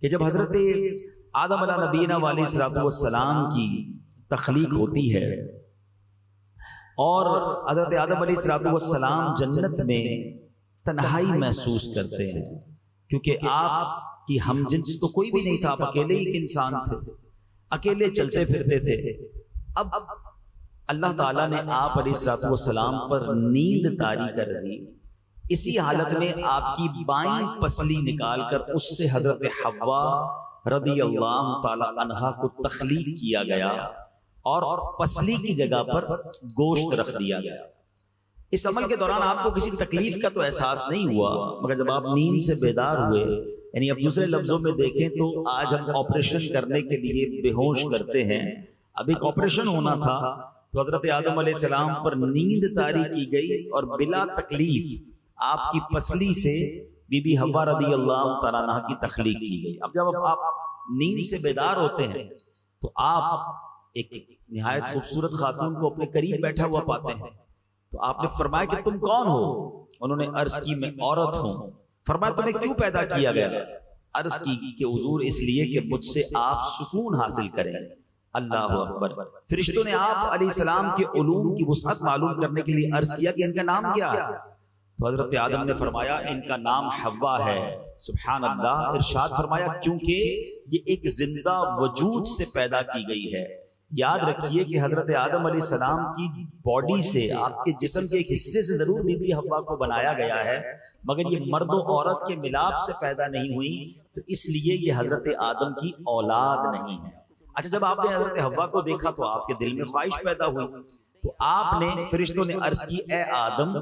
کہ جب حضرت آدم علیہ نبینا علیہ السلام کی تخلیق ہوتی ہے اور حضرت آدم علیہ السلام جنت میں تنہائی محسوس کرتے ہیں، کیونکہ آپ کی ہم جنس تو کوئی بھی نہیں تھا، آپ اکیلے ایک انسان تھے، اکیلے چلتے پھرتے تھے۔ اب اللہ تعالیٰ نے آپ علیہ السلام پر نیند طاری کر دی، اسی حالت میں آپ کی بائیں پسلی نکال کر اس سے حضرت حوا رضی اللہ تعالی عنہا کو تخلیق کیا گیا اور پسلی کی جگہ پر گوشت رکھ دیا گیا۔ اس عمل کے دوران آپ کو کسی تکلیف کا تو احساس نہیں ہوا، مگر جب آپ نیند سے بیدار ہوئے، یعنی اب دوسرے لفظوں میں دیکھیں تو آج ہم آپریشن کرنے کے لیے بے ہوش کرتے ہیں، اب ایک آپریشن ہونا تھا تو حضرت آدم علیہ السلام پر نیند طاری کی گئی اور بلا تکلیف آپ کی پسلی سے بی بی حوا رضی اللہ تعالیٰ عنہ کی تخلیق کی گئی۔ اب جب آپ نیند سے بیدار ہوتے ہیں تو آپ ایک نہایت خوبصورت خاتون کو اپنے قریب بیٹھا ہوا پاتے ہیں، تو آپ نے فرمایا کہ تم کون ہو؟ انہوں نے عرض کی میں عورت ہوں۔ فرمایا تمہیں کیوں پیدا کیا گیا؟ عرض کی کہ حضور اس لیے کہ مجھ سے آپ سکون حاصل کریں۔ اللہ اکبر۔ فرشتوں نے آپ علیہ السلام کے علوم کی وسعت معلوم کرنے کے لیے عرض کیا کہ ان کا نام کیا ہے؟ تو حضرت آدم نے فرمایا ان کا نام حوا ہے۔ سبحان اللہ۔ ارشاد فرمایا کیونکہ یہ ایک زندہ وجود سے پیدا کی گئی ہے۔ یاد رکھیے کہ حضرت آدم علیہ السلام کی باڈی سے، آپ کے جسم کے ایک حصے سے ضرور بی بی حوا کو بنایا گیا ہے، مگر یہ مرد و عورت کے ملاپ سے پیدا نہیں ہوئی، تو اس لیے یہ حضرت آدم کی اولاد نہیں ہے۔ اچھا، جب آپ نے حضرت حوا کو دیکھا تو آپ کے دل میں خواہش پیدا ہوئی، تو آپ نے، فرشتوں نے عرض کی اے آدم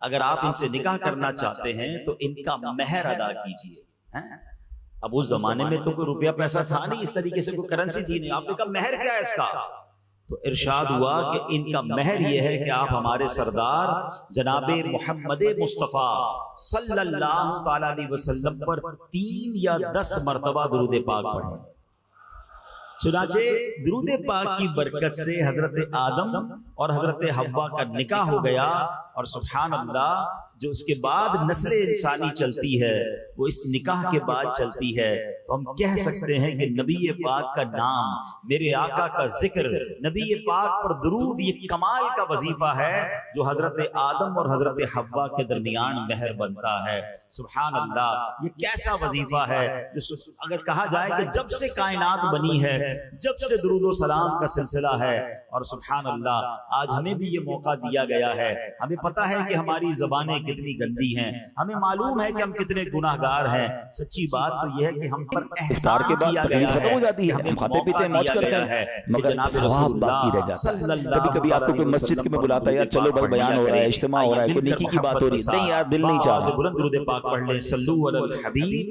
اگر آپ ان سے نکاح کرنا چاہتے ہیں تو ان کا مہر ادا کیجیے۔ اب اس زمانے میں تو کوئی روپیہ پیسہ تھا نہیں، اس طریقے سے کوئی کرنسی تھی نہیں، آپ نے کہا مہر کیا ہے اس کا؟ تو ارشاد ہوا کہ ان کا مہر یہ ہے کہ آپ ہمارے سردار جناب محمد مصطفیٰ صلی اللہ تعالی علیہ وسلم پر 3 یا 10 مرتبہ درود پاک پڑھیں۔ چنانچہ درود پاک کی برکت سے حضرت آدم اور حضرت حوا کا نکاح ہو گیا، اور سبحان اللہ جو اس کے بعد نسل انسانی چلتی ہے وہ اس نکاح کے بعد چلتی ہے، تو ہم کہہ سکتے ہیں کہ نبی پاک کا نام، میرے آقا کا ذکر، نبی پاک پر درود یہ کمال کا وظیفہ ہے جو حضرت آدم اور حضرت حوا کے درمیان مہر بنتا ہے۔ سبحان اللہ، یہ کیسا وظیفہ ہے جو اگر کہا جائے کہ جب سے کائنات بنی ہے، جب سے درود و سلام کا سلسلہ ہے، اور سبحان اللہ آج ہمیں بھی یہ موقع دیا گیا ہے۔ ہمیں پتا ہے کہ ہماری زبانیں کتنی گندی ہیں، ہمیں معلوم ہے کہ ہم کتنے گناہگار ہیں، سچی بات تو یہ ہے کہ ہم پر احسان کیا گیا ہے، ختم ہو جاتی ہے، ہم کھاتے پیتے ہیں، موج کرتے ہیں، مگر ثواب باقی رہ جاتا ہے۔ کبھی کبھی آپ کو کوئی مسجد میں بلاتا ہے، یار چلو بھائی بیان ہو رہا ہے، اجتماع ہو رہا ہے، کوئی نیکی کی بات ہو رہی ہے، نہیں یار دل نہیں چاہ رہا۔ بلند درود پاک پڑھ لیں، صلو علی الحبیب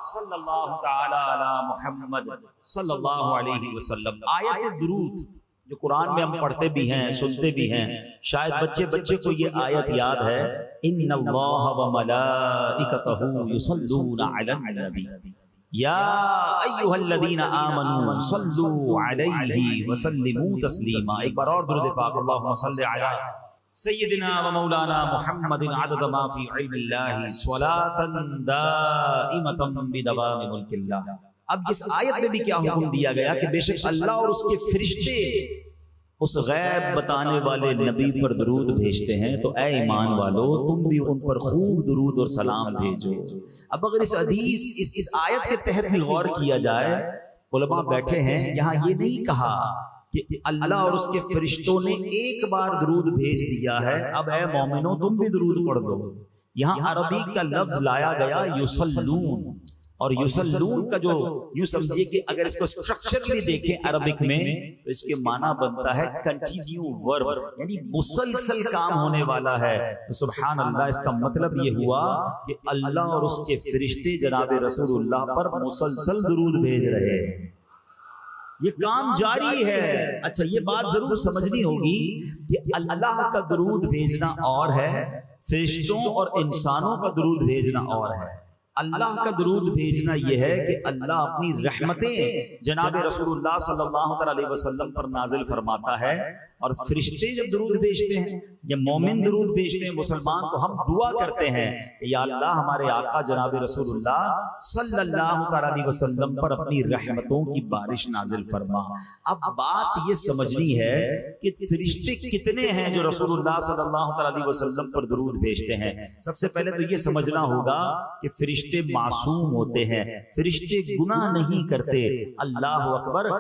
صلی اللہ تعالی علی محمد صلی اللہ علیہ وسلم۔ آیت درود جو قرآن میں ہم پڑھتے بھی ہیں، سنتے بھی ہیں، شاید بچے کو یہ آیت یاد ہے، ان اللہ وملائکتہ یصلون علی النبی یا ایھا الذین آمنوا صلوا علیہ وسلموا تسلیما۔ ایک بار اور درود پاک، اللہم صل علی سیدنا و مولانا محمد عدد ما فی علم اللہ صلاۃ دائمۃ بدوام ملک اللہ۔ اب اس آیت میں بھی کیا حکم دیا گیا کہ بے شک اللہ اور اس کے فرشتے اس غیب بتانے والے نبی پر درود بھیجتے ہیں، تو اے ایمان والو تم بھی ان پر خوب درود اور سلام بھیجو۔ اب اگر اس حدیث اس آیت کے تحت بھی غور کیا جائے، علماء بیٹھے ہیں، یہاں یہ نہیں کہا کہ اللہ اور اس کے فرشتوں نے ایک بار درود بھیج دیا ہے، اب اے مومنو تم بھی درود پڑھ دو۔ یہاں عربی کا لفظ لایا گیا یصلون، اور یصلون کا جو یوں سمجھیے کہ اگر اس کو اسٹرکچرلی دیکھیں عربک میں تو اس کے معنی بنتا ہے کنٹینیو ورب، یعنی مسلسل کام ہونے والا ہے۔ تو سبحان اللہ، اس کا مطلب یہ ہوا کہ اللہ اور اس کے فرشتے جناب رسول اللہ پر مسلسل درود بھیج رہے ہیں، یہ کام جاری ہے۔ اچھا، یہ بات ضرور سمجھنی ہوگی کہ اللہ کا درود بھیجنا اور ہے، فرشتوں اور انسانوں کا درود بھیجنا اور ہے۔ اللہ کا درود بھیجنا یہ ہے کہ اللہ اپنی رحمتیں جناب رسول اللہ صلی اللہ علیہ وسلم پر نازل فرماتا ہے، اور فرشتے جب درود بھیجتے ہیں یا مومن درود بھیجتے ہیں مسلمان، تو ہم دعا کرتے ہیں کہ یا اللہ ہمارے آقا جناب رسول اللہ صلی اللہ علیہ وسلم پر اپنی رحمتوں کی بارش نازل فرما۔ اب بات یہ سمجھنی ہے کہ فرشتے کتنے ہیں جو رسول اللہ صلی اللہ علیہ وسلم پر درود بھیجتے ہیں۔ سب سے پہلے تو یہ سمجھنا ہوگا کہ فرشتے معصوم ہوتے ہیں، فرشتے گناہ نہیں کرتے۔ اللہ اکبر،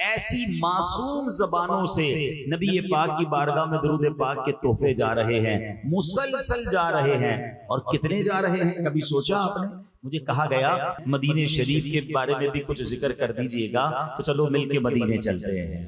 ایسی معصوم زبانوں سے نبی پاک کی بارگاہ میں درود پاک کے تحفے جا رہے ہیں، مسلسل جا رہے ہیں۔ اور کتنے جا رہے ہیں کبھی سوچا آپ نے؟ مجھے کہا گیا مدینے شریف کے بارے میں بھی کچھ ذکر کر دیجئے گا، تو چلو مل کے مدینے چلتے ہیں۔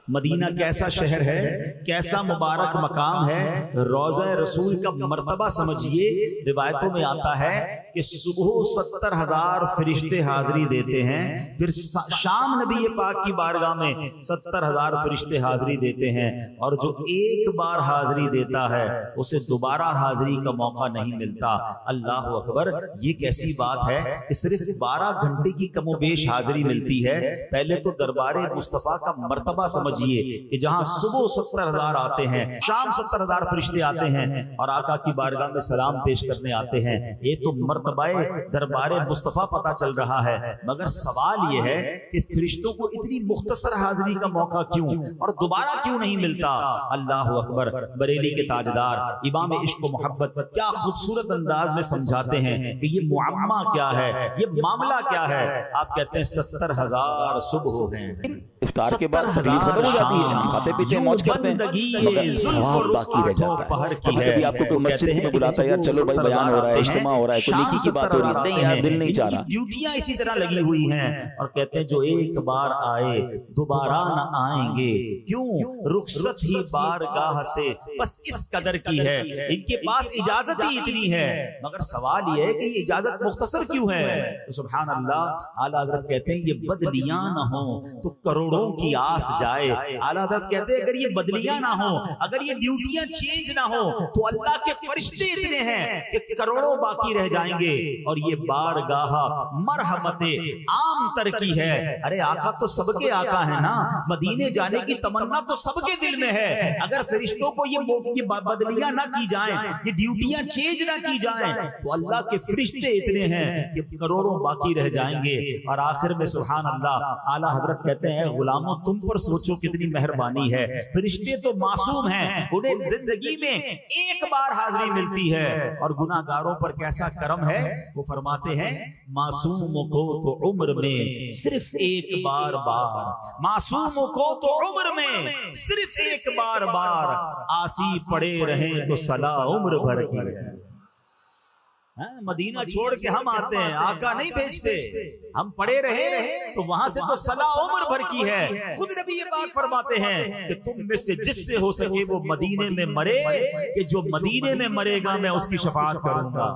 مدینہ کیسا شہر ہے، کیسا مبارک مقام ہے، روضہ رسول کا مرتبہ سمجھیے۔ روایتوں میں آتا ہے کہ صبح 70,000 فرشتے حاضری دیتے ہیں، پھر شام نبی پاک کی بارگاہ میں 70,000 فرشتے حاضری دیتے ہیں، اور جو ایک بار حاضری دیتا ہے اسے دوبارہ حاضری کا موقع نہیں ملتا۔ اللہ اکبر، یہ کیسی بات ہے کہ صرف 12 گھنٹے کی کم و بیش حاضری ملتی ہے۔ پہلے تو دربار مصطفیٰ کا مرتبہ سمجھیے کہ جہاں صبح 70,000 آتے ہیں، شام 70,000 فرشتے آتے ہیں اور آقا کی بارگاہ میں سلام پیش کرنے آتے ہیں، یہ تو مرتبہ دربار مصطفیٰ پتہ چل رہا ہے۔ مگر سوال یہ ہے کہ فرشتوں کو اتنی مختصر حاضری کا موقع کیوں اور دوبارہ کیوں نہیں ملتا؟ اللہ اکبر، بریلی کے تاجدار امام عشق و محبت کیا خوبصورت انداز میں سمجھاتے ہیں کہ یہ معمہ کیا ہے، یہ معاملہ کیا ہے۔ آپ کہتے ہیں 70,000 صبح ہو گئے، افطار کے بعد تکلیف ختم ہو جاتی ہے، کھاتے پیتے موج کرتے ہیں، مگر ثواب باقی رہ جاتا ہے۔ کبھی آپ کو کوئی مسجد میں بلاتا ہے، یار چلو بھائی بیان ہو رہا ہے، اجتماع ہو رہا ہے، کوئی نیکی کی بات ہو رہی ہے، نہیں یار دل نہیں چاہ رہا۔ ڈیوٹیاں اسی طرح لگی ہوئی ہیں، اور کہتے ہیں جو ایک بار آئے دوبارہ نہ آئیں گے، کیوں؟ رخصت ہی بارگاہ سے بس اس قدر کی ہے، ان کے پاس اجازت ہی اتنی ہے۔ مگر سوال یہ ہے کہ یہ اجازت مختصر کیوں ہے؟ تو سبحان اللہ، اعلیٰ حضرت کہتے ہیں یہ بدلیاں نہ ہوں تو کروڑوں کی آس جائے۔ اعلیٰ حضرت کہتے ہیں اگر یہ بدلیاں نہ ہوں، اگر یہ ڈیوٹیاں چینج نہ ہوں، تو اللہ کے فرشتے اتنے ہیں کہ کروڑوں باقی رہ جائیں گے، اور یہ بارگاہ مرحمت عام تر کی ہے۔ ارے آقا تو سب کے آقا ہے نا، مدینے جانے کی تمنا تو سب کے دل میں ہے۔ اگر فرشتوں کو یہ بدلیاں نہ کی جائیں، یہ ڈیوٹیاں چینج نہ کی جائیں، تو اللہ کے فرشتے اتنے ہیں کہ کروڑوں باقی رہ جائیں گے۔ اور آخر میں سبحان اللہ، اعلیٰ حضرت کہتے ہیں غلاموں تم پر سوچو کتنی مہربانی ہے، فرشتے تو معصوم ہیں، انہیں زندگی میں ایک بار حاضری ملتی ہے، اور گناہگاروں پر کیسا کرم ہے۔ وہ فرماتے ہیں معصوموں کو تو عمر میں صرف ایک بار معصوموں کو تو عمر میں صرف ایک بار آسی پڑے رہیں تو صلاح عمر بھر کی ہے۔ مدینہ چھوڑ کے ہم آتے ہیں، آقا نہیں بھیجتے، ہم پڑے رہے تو وہاں سے تو صلاح عمر بھر کی ہے۔ خود نبی یہ بات فرماتے ہیں کہ تم میں سے جس سے ہو سکے وہ مدینے میں مرے، کہ جو مدینے میں مرے گا میں اس کی شفاعت کروں گا۔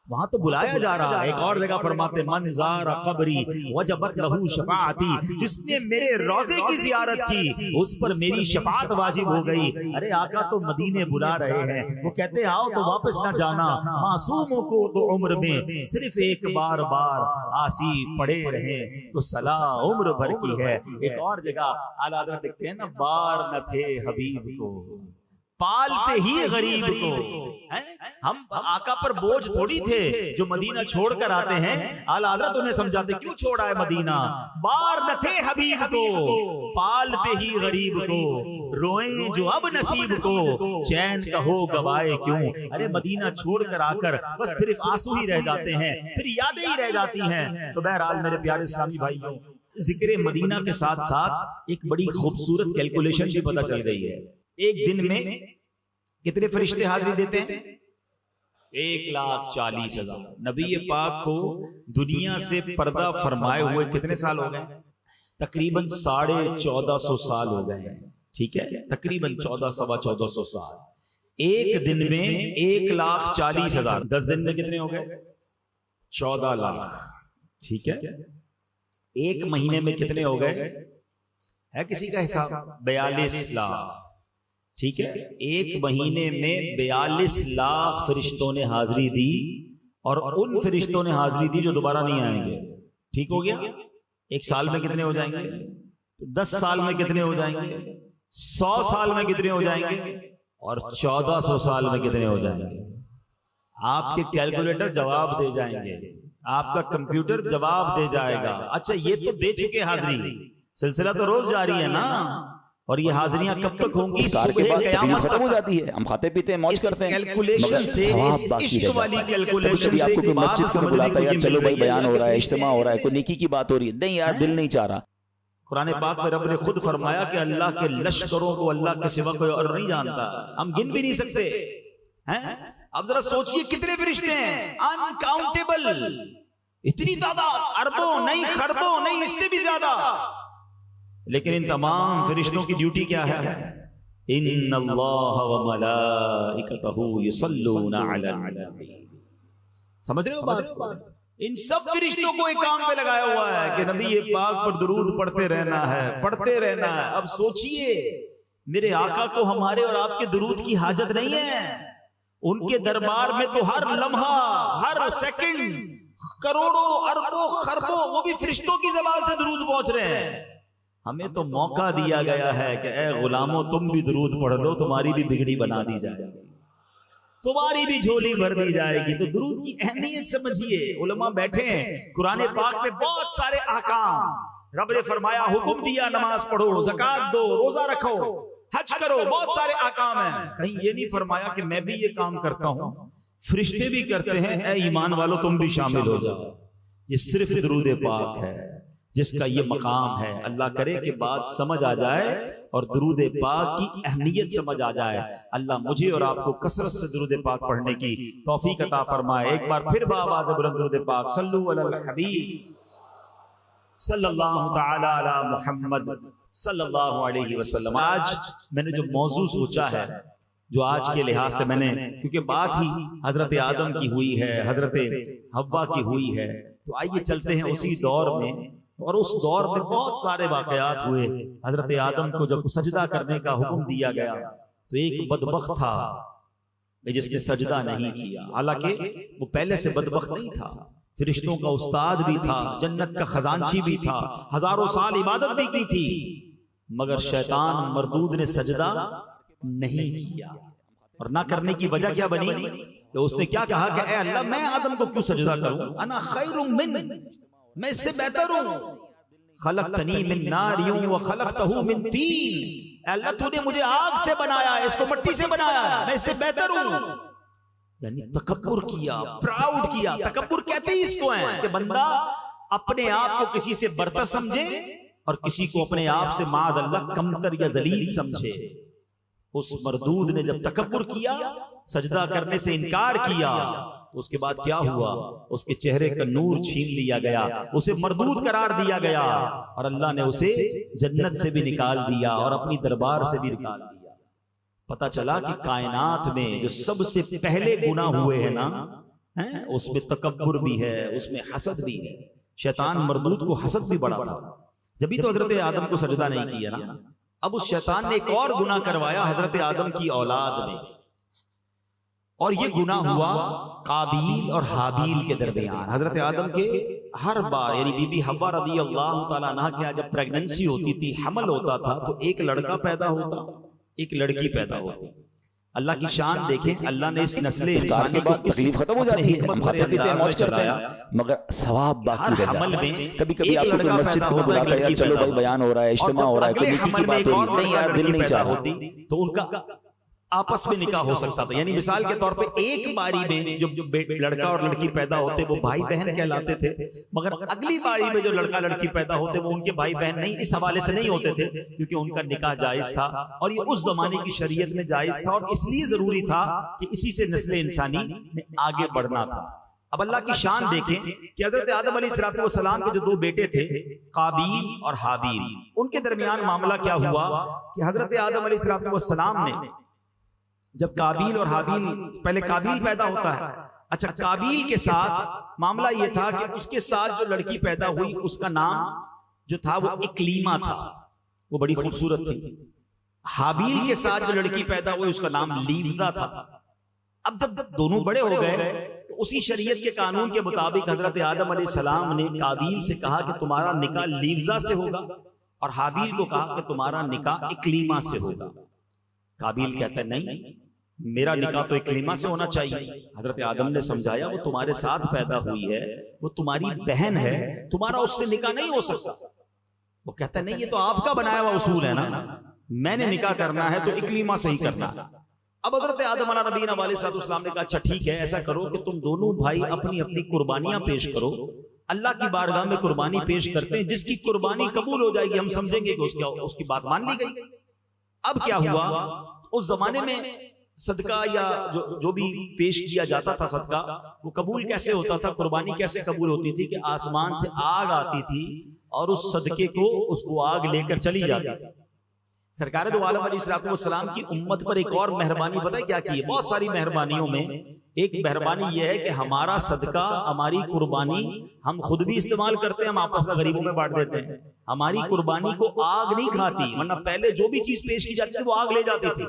وہاں تو بلایا جا رہا ہے۔ ایک اور جگہ فرماتے من زار قبری وجبت لہو شفاعتی، جس نے میرے روضے کی زیارت کی اس پر میری شفاعت واجب ہو گئی۔ ارے آقا تو مدینے بلا رہے ہیں، وہ کہتے ہیں آؤ تو واپس نہ جانا، معصوموں کو تو عمر میں صرف ایک بار آسی پڑے رہے تو صلاح عمر بھر کی ہے۔ ایک اور جگہ اعلیٰ حضرت لکھتے ہیں نا، بار نہ تھے حبیب کو پالتے ہی غریب کو۔ ہم آقا پر بوجھ تھوڑی تھے جو مدینہ چھوڑ کر آتے ہیں، اعلیٰ حضرت انہیں سمجھاتے کیوں چھوڑا ہے مدینہ، بار نہ تھے حبیب کو پالتے ہی غریب کو، روئیں جو اب نصیب کو چین کا ہو گوائے کیوں۔ ارے مدینہ چھوڑ کر آ کر بس پھر آنسو ہی رہ جاتے ہیں، پھر یادیں ہی رہ جاتی ہیں۔ تو بہرحال میرے پیارے اسلامی بھائیوں، ذکر مدینہ کے ساتھ ساتھ ایک بڑی خوبصورت کیلکولیشن بھی پتہ چل گئی ہے۔ ایک دن میں کتنے فرشتے حاضری دیتے ہیں؟ 1,40,000۔ نبی پاک کو دنیا سے پردہ فرمائے ہوئے کتنے سال ہو گئے؟ تقریباً 1450 سال ہو گئے ہیں، ٹھیک ہے، تقریباً 1400 سال۔ ایک دن میں 1,40,000، 10 دن میں کتنے ہو گئے؟ 14 لاکھ، ٹھیک ہے۔ ایک مہینے میں کتنے ہو گئے؟ ہے کسی کا حساب؟ 42 لاکھ، ٹھیک ہے۔ ایک مہینے میں 42 لاکھ فرشتوں نے حاضری دی، اور ان فرشتوں نے حاضری دی جو دوبارہ نہیں آئیں گے، ٹھیک ہو گیا۔ ایک سال میں کتنے ہو جائیں گے؟ 10 سال میں کتنے ہو جائیں گے؟ 100 سال میں کتنے ہو جائیں گے؟ اور 1400 سال میں کتنے ہو جائیں گے؟ آپ کے کیلکولیٹر جواب دے جائیں گے، آپ کا کمپیوٹر جواب دے جائے گا۔ اچھا یہ تو دے چکے حاضری، سلسلہ تو روز جاری ہے نا، اور یہ حاضریاں کب تک ہوں گی؟ صبح قیامت ختم ہو جاتی ہے، ہم کھاتے پیتے ہیں، موج کرتے ہیں، کیلکولیشن سے، اس عشق والی کیلکولیشن سے آپ کو کوئی مسجد میں بلاتا ہے، چلو بھائی بیان ہو رہا ہے، اجتماع ہو رہا ہے، کوئی نیکی کی بات ہو رہی ہے، نہیں یار دل نہیں چاہ رہا۔ قرآن پاک میں رب نے خود فرمایا کہ اللہ کے لشکروں کو اللہ کے سوا کوئی اور نہیں جانتا، ہم گن بھی نہیں سکتے ہیں۔ اب ذرا سوچئے کتنے فرشتے ہیں، انکاؤنٹیبل، اتنی تعداد، اربوں نہیں، خربوں نہیں، اس سے بھی زیادہ۔ لیکن ان تمام فرشتوں کی ڈیوٹی کیا ہے؟ ان اللہ وملائکتہ یصلون علی النبی۔ سمجھ رہے ہو بات؟ ان سب فرشتوں کو ایک کام پہ لگایا ہوا ہے کہ نبی پاک پر درود پڑھتے رہنا ہے، پڑھتے رہنا ہے۔ اب سوچئے میرے آقا کو ہمارے اور آپ کے درود کی حاجت نہیں ہے، ان کے دربار میں تو ہر لمحہ، ہر سیکنڈ، کروڑوں اربوں خربوں، وہ بھی فرشتوں کی زبان سے درود پہنچ رہے ہیں۔ ہمیں تو موقع دیا گیا ہے کہ اے غلاموں تم بھی درود پڑھ لو، تمہاری بھی بگڑی بنا دی جائے گی، تمہاری بھی جھولی بھر دی جائے گی۔ تو درود کی اہمیت سمجھیے۔ علماء بیٹھے ہیں، قرآن پاک میں بہت سارے احکام، رب نے فرمایا، حکم دیا نماز پڑھو، زکوٰۃ دو، روزہ رکھو، حج کرو، بہت سارے احکام ہیں۔ کہیں یہ نہیں فرمایا کہ میں بھی یہ کام کرتا ہوں، فرشتے بھی کرتے ہیں، اے ایمان والو تم بھی شامل ہو جاؤ۔ یہ صرف درود پاک ہے جس کا یہ مقام ہے۔ اللہ کرے کہ بات سمجھ آ جائے اور درود پاک کی اہمیت سمجھ آ جائے۔ اللہ مجھے اور آپ کو کثرت سے درود پاک پڑھنے کی توفیق عطا فرمائے۔ ایک بار پھر بآواز بلند درود پاک، صلو علی الحبیب صلی اللہ تعالی علی محمد صلی اللہ علیہ وسلم۔ آج میں نے جو موضوع سوچا ہے، جو آج کے لحاظ سے میں نے، کیونکہ بات ہی حضرت آدم کی ہوئی ہے، حضرت حوا کی ہوئی ہے، تو آئیے چلتے ہیں اسی دور میں۔ اور اس دور میں بہت سارے واقعات ہوئے۔ حضرت آدم کو جب سجدہ کرنے کا حکم دیا گیا تو ایک بدبخت تھا جس نے سجدہ نہیں کیا، حالانکہ وہ پہلے سے بدبخت نہیں تھا، فرشتوں کا استاد بھی تھا، جنت کا خزانچی بھی تھا، ہزاروں سال عبادت بھی کی تھی، مگر شیطان مردود نے سجدہ نہیں کیا۔ اور نہ کرنے کی وجہ کیا بنی کہ اس نے کیا کہا کہ اے اللہ میں آدم کو کیوں سجدہ کروں، انا خیر من، میں اس سے بہتر ہوں، خلقتنی من نار وخلقتہ من طین، اے اللہ تو نے مجھے آگ سے بنایا ہے، اس کو مٹی سے بنایا ہے، میں اس سے بہتر ہوں۔ یعنی تکبر کیا، پراؤڈ کیا۔ تکبر کہتے ہی اس کو ہیں کہ بندہ اپنے آپ کو کسی سے برتر سمجھے اور کسی کو اپنے آپ سے معاذ اللہ کمتر یا ذلیل سمجھے۔ اس مردود نے جب تکبر کیا، سجدہ کرنے سے انکار کیا، تو اس کے بعد کیا ہوا؟ اس کے چہرے کا نور چھین لیا گیا، اسے مردود قرار دیا گیا، اور اللہ نے اسے جنت سے بھی نکال دیا اور اپنی دربار سے بھی نکال دیا۔ پتہ چلا کہ کائنات میں جو سب سے پہلے گناہ ہوئے ہیں نا، اس میں تکبر بھی ہے، اس میں حسد بھی ہے۔ شیطان مردود کو حسد بھی بڑا تھا، جبھی تو حضرت آدم کو سجدہ نہیں کیا نا۔ اب اس شیطان نے ایک اور گناہ کروایا حضرت آدم کی اولاد میں، اور یہ گناہ ہوا قابیل اور حابیل کے درمیان۔ حضرت آدم کے ہر بار، یعنی بی بی حوا رضی اللہ تعالیٰ عنہ کے جب پریگننسی ہوتی تھی، حمل ہوتا تھا، تو ایک لڑکا پیدا ہوتا، ایک لڑکی پیدا ہوتی۔ اللہ کی شان دیکھیں، اللہ نے اس نسل انسانی کو تکلیف ختم ہو جاتی ہے، ہم کھاتے پیتے ہیں، موج کرتے ہیں، مگر ثواب باقی رہ جاتا ہے۔ کبھی کبھی آپ کو کوئی مسجد میں بلاتا ہے، چلو بھائی بیان ہو رہا ہے، اجتماع ہو رہا ہے، کوئی نیکی کی بات ہو رہی ہے، نہیں یار دل نہیں چاہ رہا، تو ان کا آپس میں نکاح ہو سکتا تھا۔ یعنی مثال کے طور پہ ایک باری میں جو لڑکا اور لڑکی پیدا ہوتے وہ بھائی بہن کہلاتے تھے، مگر اگلی باری میں جو لڑکا لڑکی پیدا ہوتے وہ ان کے بھائی بہن نہیں، اس حوالے سے نہیں ہوتے تھے کیونکہ ان کا نکاح جائز تھا، اور یہ اس زمانے کی شریعت میں جائز تھا، اور اس لیے ضروری تھا کہ اسی سے نسل انسانی نے آگے بڑھنا تھا۔ اب اللہ کی شان دیکھیں کہ حضرت آدم علیہ السلام کے جو دو بیٹے تھے قابیل اور حابیل، ان کے درمیان معاملہ کیا ہوا کہ حضرت آدم علیہ السلام نے جب قابیل اور حابیل، پہلے قابیل پیدا ہوتا ہے، اچھا قابیل کے ساتھ معاملہ یہ تھا کہ اس کے ساتھ جو لڑکی پیدا ہوئی اس کا نام جو تھا وہ اکلیمہ تھا، وہ بڑی خوبصورت تھی۔ حابیل کے ساتھ جو لڑکی پیدا ہوئی اس کا نام لیوزا تھا۔ اب جب دونوں بڑے ہو گئے تو اسی شریعت کے قانون کے مطابق حضرت آدم علیہ السلام نے قابیل سے کہا کہ تمہارا نکاح لیوزا سے ہوگا اور حابیل کو کہا کہ تمہارا نکاح اکلیما سے ہوگا. قابیل کہتا ہے نہیں، میرا نکاح تو اکلیما سے ہونا چاہیے. حضرت آدم نے سمجھایا وہ تمہارے ساتھ پیدا ہوئی ہے، وہ تمہاری بہن ہے، تمہارا اس سے نکاح نہیں ہو سکتا. وہ کہتا ہے نہیں، یہ تو آپ کا بنایا ہوا اصول ہے نا، میں نے نکاح کرنا ہے تو اکلیما سے ہی کرنا. اب حضرت آدم علیہ نبینا علیہ السلام نے کہا اچھا ٹھیک ہے، ایسا کرو کہ تم دونوں بھائی اپنی اپنی قربانیاں پیش کرو، اللہ کی بارگاہ میں قربانی پیش کرتے ہیں، جس کی قربانی قبول ہو جائے گی ہم سمجھیں گے کہ اس کی بات مان لی گئی. اب کیا ہوا، اس زمانے میں صدقہ یا جو بھی پیش کیا جاتا تھا صدقہ، وہ قبول کیسے ہوتا تھا، قربانی کیسے قبول ہوتی تھی کہ آسمان سے آگ آتی تھی اور اس صدقے کو اس کو آگ لے کر چلی جاتی تھی. سرکار دو عالم علیہ السلام کی امت پر ایک اور مہربانی پتہ ہے کیا کی ہے؟ بہت ساری مہربانیوں میں ایک مہربانی یہ ہے کہ ہمارا صدقہ، ہماری قربانی ہم خود بھی استعمال کرتے ہیں، ہم آپس میں غریبوں میں بانٹ دیتے ہیں. ہماری قربانی کو آگ نہیں کھاتی، ورنہ پہلے جو بھی چیز پیش کی جاتی تھی وہ آگ لے جاتی تھی.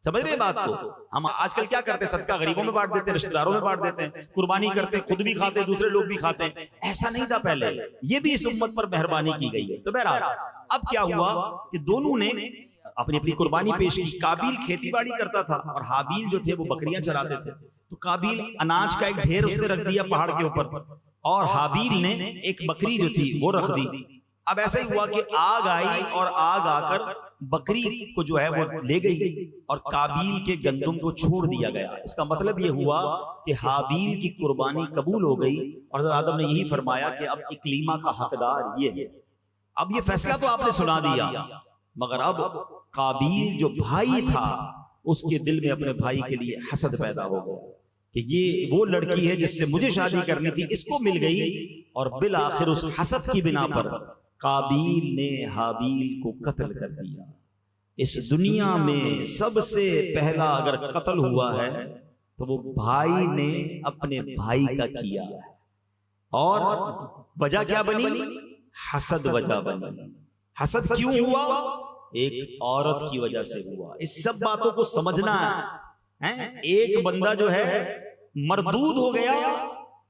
سمجھ رہے ہیں بات کو؟ ہم آج کل کیا کرتے ہیں، صدقہ غریبوں میں بانٹ دیتے ہیں، رشتہ داروں میں بانٹ دیتے ہیں، قربانی کرتے ہیں، خود بھی کھاتے ہیں، دوسرے لوگ بھی کھاتے ہیں. ایسا نہیں تھا پہلے، یہ بھی اس امت پر مہربانی کی گئی ہے. تو بہرحال اب کیا ہوا کہ دونوں نے اپنی اپنی قربانی پیش کی. قابیل کھیتی باڑی کرتا تھا اور حابیل جو تھے وہ بکریاں چراتے تھے. تو قابیل اناج کا ایک ڈھیر اس نے رکھ دیا پہاڑ کے اوپر، اور حابیل نے ایک بکری جو تھی وہ رکھ دی. اب ایسا ہی ہوا کہ آگ آئی اور آگ آ کر بکری کو جو ہے وہ لے گئی اور قابیل کے گندم کو چھوڑ دیا گیا. اس کا مطلب یہ ہوا کہ حابیل کی قربانی قبول ہو گئی، اور حضرت آدم نے یہی فرمایا کہ اب اکلیما کا حقدار یہ ہے. اب یہ فیصلہ تو آپ نے سنا دیا، مگر اب قابیل جو بھائی تھا اس کے دل میں اپنے بھائی کے لیے حسد پیدا ہو گیا کہ یہ وہ لڑکی ہے جس سے مجھے شادی کرنی تھی، اس کو مل گئی. اور بالآخر اس حسد کی بنا پر قابیل نے حابیل کو قتل کر دیا. اس دنیا میں سب سے پہلا اگر قتل ہوا ہے تو وہ بھائی نے اپنے بھائی کا کیا ہے. اور وجہ کیا بنی؟ حسد وجہ بنی. حسد کیوں ہوا؟ ایک عورت کی وجہ سے ہوا. اس سب باتوں کو سمجھنا ہے. ایک بندہ جو ہے مردود ہو گیا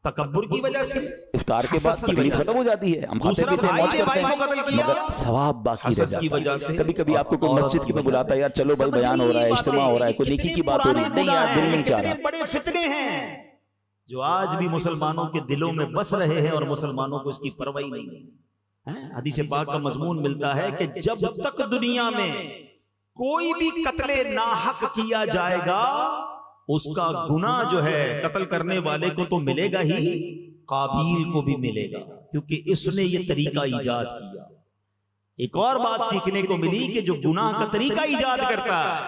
تکبر کی وجہ سے، افطار کے بعد تکلیف ختم ہو جاتی ہے، ہم کھاتے پیتے ہیں، موج کرتے ہیں، مگر ثواب باقی رہ جاتا ہے. کبھی کبھی آپ کو کوئی مسجد میں بلاتا ہے، یار چلو بھائی بیان ہو رہا ہے، اجتماع ہو رہا ہے، کوئی نیکی کی بات ہو رہی ہے، نہیں یار دل نہیں چاہ رہا. بڑے فتنے ہیں جو آج بھی مسلمانوں کے دلوں میں بس رہے ہیں اور مسلمانوں کو اس کی پرواہ نہیں ہے. حدیث پاک کا مضمون ملتا ہے کہ جب تک دنیا میں کوئی بھی قتل ناحق کیا جائے گا اس کا گناہ جو ہے قتل کرنے والے کو تو ملے گا ہی، قابیل کو بھی ملے گا، کیونکہ اس نے یہ طریقہ ایجاد کیا. ایک اور بات سیکھنے کو ملی کہ جو گناہ کا طریقہ ایجاد کرتا ہے،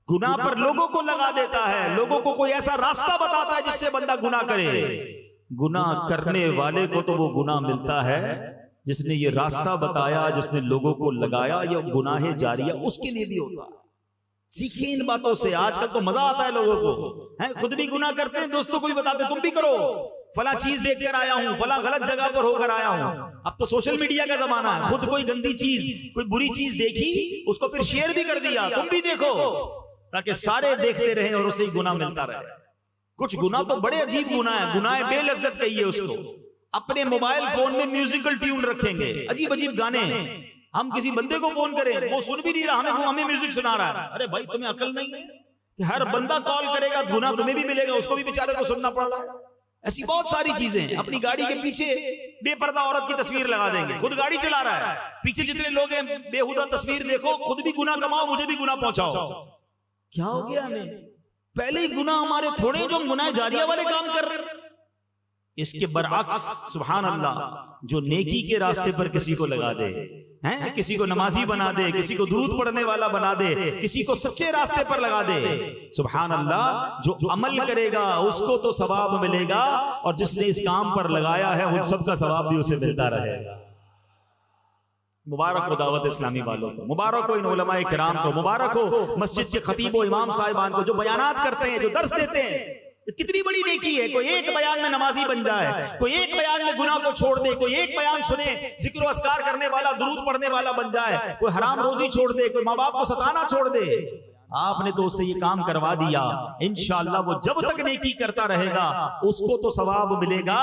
گناہ پر لوگوں کو لگا دیتا ہے، لوگوں کو کوئی ایسا راستہ بتاتا ہے جس سے بندہ گناہ کرے، گناہ کرنے والے کو تو وہ گناہ ملتا ہے جس نے یہ راستہ بتایا، جس نے لوگوں کو لگایا. یا گناہ جاریہ اس کے لیے بھی ہوتا ہے. سیکھیں ان باتوں سے. آج کل تو مزہ آتا ہے لوگوں کو، خود بھی گناہ کرتے ہیں، دوستوں کو بھی بتاتے تم بھی کرو، فلاں چیز دیکھ کر آیا ہوں، فلاں غلط جگہ پر ہو کر آیا ہوں. اب تو سوشل میڈیا کا زمانہ ہے، خود کوئی گندی چیز، کوئی بری چیز دیکھی اس کو پھر شیئر بھی کر دیا، تم بھی دیکھو، تاکہ سارے دیکھتے رہیں اور اسے گناہ ملتا رہے. کچھ گناہ تو بڑے عجیب گناہ ہیں، گناہ بے لذت کہیے اس کو. اپنے موبائل فون میں میوزیکل ٹیون رکھیں گے، عجیب عجیب گانے. ہم کسی بندے کو فون کریں، وہ سن بھی نہیں رہا، ہمیں میوزک سنا رہا ہے. ارے بھائی تمہیں عقل نہیں ہے کہ ہر بندہ کال کرے گا، گناہ تمہیں بھی ملے گا، اس کو بھی بیچارے کو سننا پڑ رہا ہے. ایسی بہت ساری چیزیں. اپنی گاڑی کے پیچھے بے پردہ عورت کی تصویر لگا دیں گے، خود گاڑی چلا رہا ہے، پیچھے جتنے لوگ ہیں بےہودہ تصویر دیکھو، خود بھی گناہ کماؤ، مجھے بھی گناہ پہنچاؤ. کیا ہو گیا ہمیں؟ پہلے ہی گناہ ہمارے تھوڑے جو گناہ جاریہ والے کام کر رہے ہیں. اس کے برعکس سبحان اللہ، جو نیکی کے راستے پر کسی کو لگا دے، کسی کو نمازی بنا دے، کسی کو درود پڑھنے والا بنا دے، کسی کو سچے راستے پر لگا دے، سبحان اللہ، جو عمل کرے گا اس کو تو ثواب ملے گا، اور جس نے اس کام پر لگایا ہے ان سب کا ثواب بھی اسے ملتا رہے گا. مبارک ہو دعوت اسلامی والوں کو، مبارک ہو ان علماء کرام کو، مبارک ہو مسجد کے خطیب و امام صاحبان کو جو بیانات کرتے ہیں، جو درس دیتے ہیں. کتنی بڑی نیکی ہے. کوئی ایک بیان میں نمازی بن جائے، کوئی ایک بیان میں گناہ کو چھوڑ دے، کوئی ایک بیان سنے ذکر و اذکار کرنے والا، درود پڑھنے والا بن جائے، کوئی حرام روزی چھوڑ دے، کوئی ماں باپ کو ستانا چھوڑ دے. آپ نے تو اس سے یہ کام کروا دیا. انشاءاللہ وہ جب تک نیکی کرتا رہے گا اس کو تو ثواب ملے گا،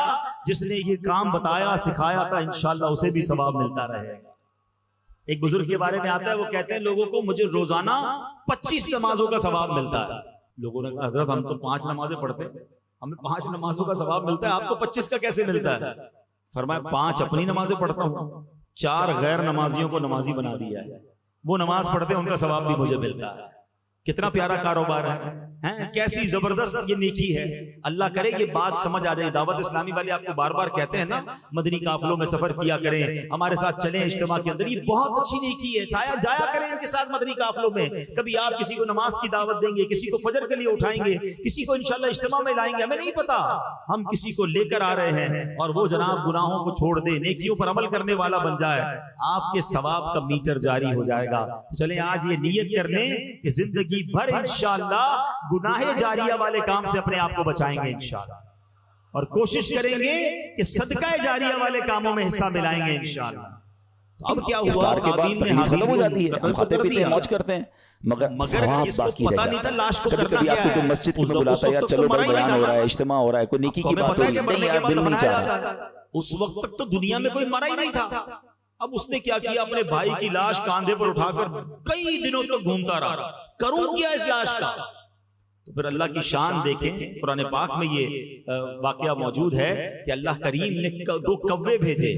جس نے یہ کام بتایا سکھایا تھا انشاءاللہ اسے بھی ثواب ملتا رہے گا. ایک بزرگ کے بارے میں آتا ہے، وہ کہتے ہیں لوگوں کو مجھے روزانہ 25 نمازوں کا ثواب ملتا ہے. لوگوں نے کہا حضرت ہم تو 5 نمازیں پڑھتے ہیں، ہمیں 5 نمازوں کا ثواب ملتا ہے، آپ کو 25 کا کیسے ملتا ہے؟ فرمایا 5 اپنی نمازیں پڑھتا ہوں، 4 غیر نمازیوں کو نمازی بنا دیا ہے، وہ نماز پڑھتے ہیں ان کا ثواب بھی مجھے ملتا ہے. کتنا پیارا کاروبار ہے، کیسی زبردست یہ نیکی ہے. اللہ کرے یہ بات سمجھ آ جائے. دعوت اسلامی والے آپ کو بار بار کہتے ہیں نا مدنی قافلوں میں سفر کیا کریں، ہمارے ساتھ چلیں اجتماع کے اندر، یہ بہت اچھی نیکی ہے. سایہ جایا کریں ان کے ساتھ مدنی قافلوں میں. کبھی آپ کسی کو نماز کی دعوت دیں گے، کسی کو فجر کے لیے اٹھائیں گے، کسی کو انشاءاللہ اجتماع میں لائیں گے، ہمیں نہیں پتا ہم کسی کو لے کر آ رہے ہیں اور وہ جناب گناہوں کو چھوڑ دے، نیکیوں پر عمل کرنے والا بن جائے، آپ کے ثواب کا میٹر جاری ہو جائے گا. تو چلیں آج یہ نیت کر لیں کہ زندگی بھر انشاءاللہ گناہ جاریہ والے کام سے اپنے آپ کو بچائیں گے انشاءاللہ، اور کوشش کریں گے کہ صدقہ جاریہ والے کاموں میں حصہ ملائیں گے انشاءاللہ. اب کیا ہوا، قابیل نے ختم ہو جاتی ہے، ہم کھاتے پیتے موج کرتے ہیں، مگر ثواب باقی رہ جاتا ہے. کبھی آپ کو کوئی مسجد میں بلاتا ہے، یار چلو بھائی بیان ہو رہا ہے، اجتماع ہو رہا ہے، کوئی نیکی کی بات ہو رہی ہے، نہیں یار دل نہیں چاہ رہا. اس وقت تک تو دنیا میں کوئی مرا ہی نہیں تھا. اب اس نے کیا کیا، اپنے بھائی کی لاش کاندھے پر اٹھا کر کئی دنوں تک گھومتا رہا، کروں کیا اس لاش کا. تو پھر اللہ کی شان دیکھیں، قرآن پاک میں یہ واقعہ موجود ہے کہ اللہ کریم نے 2 کوے بھیجے،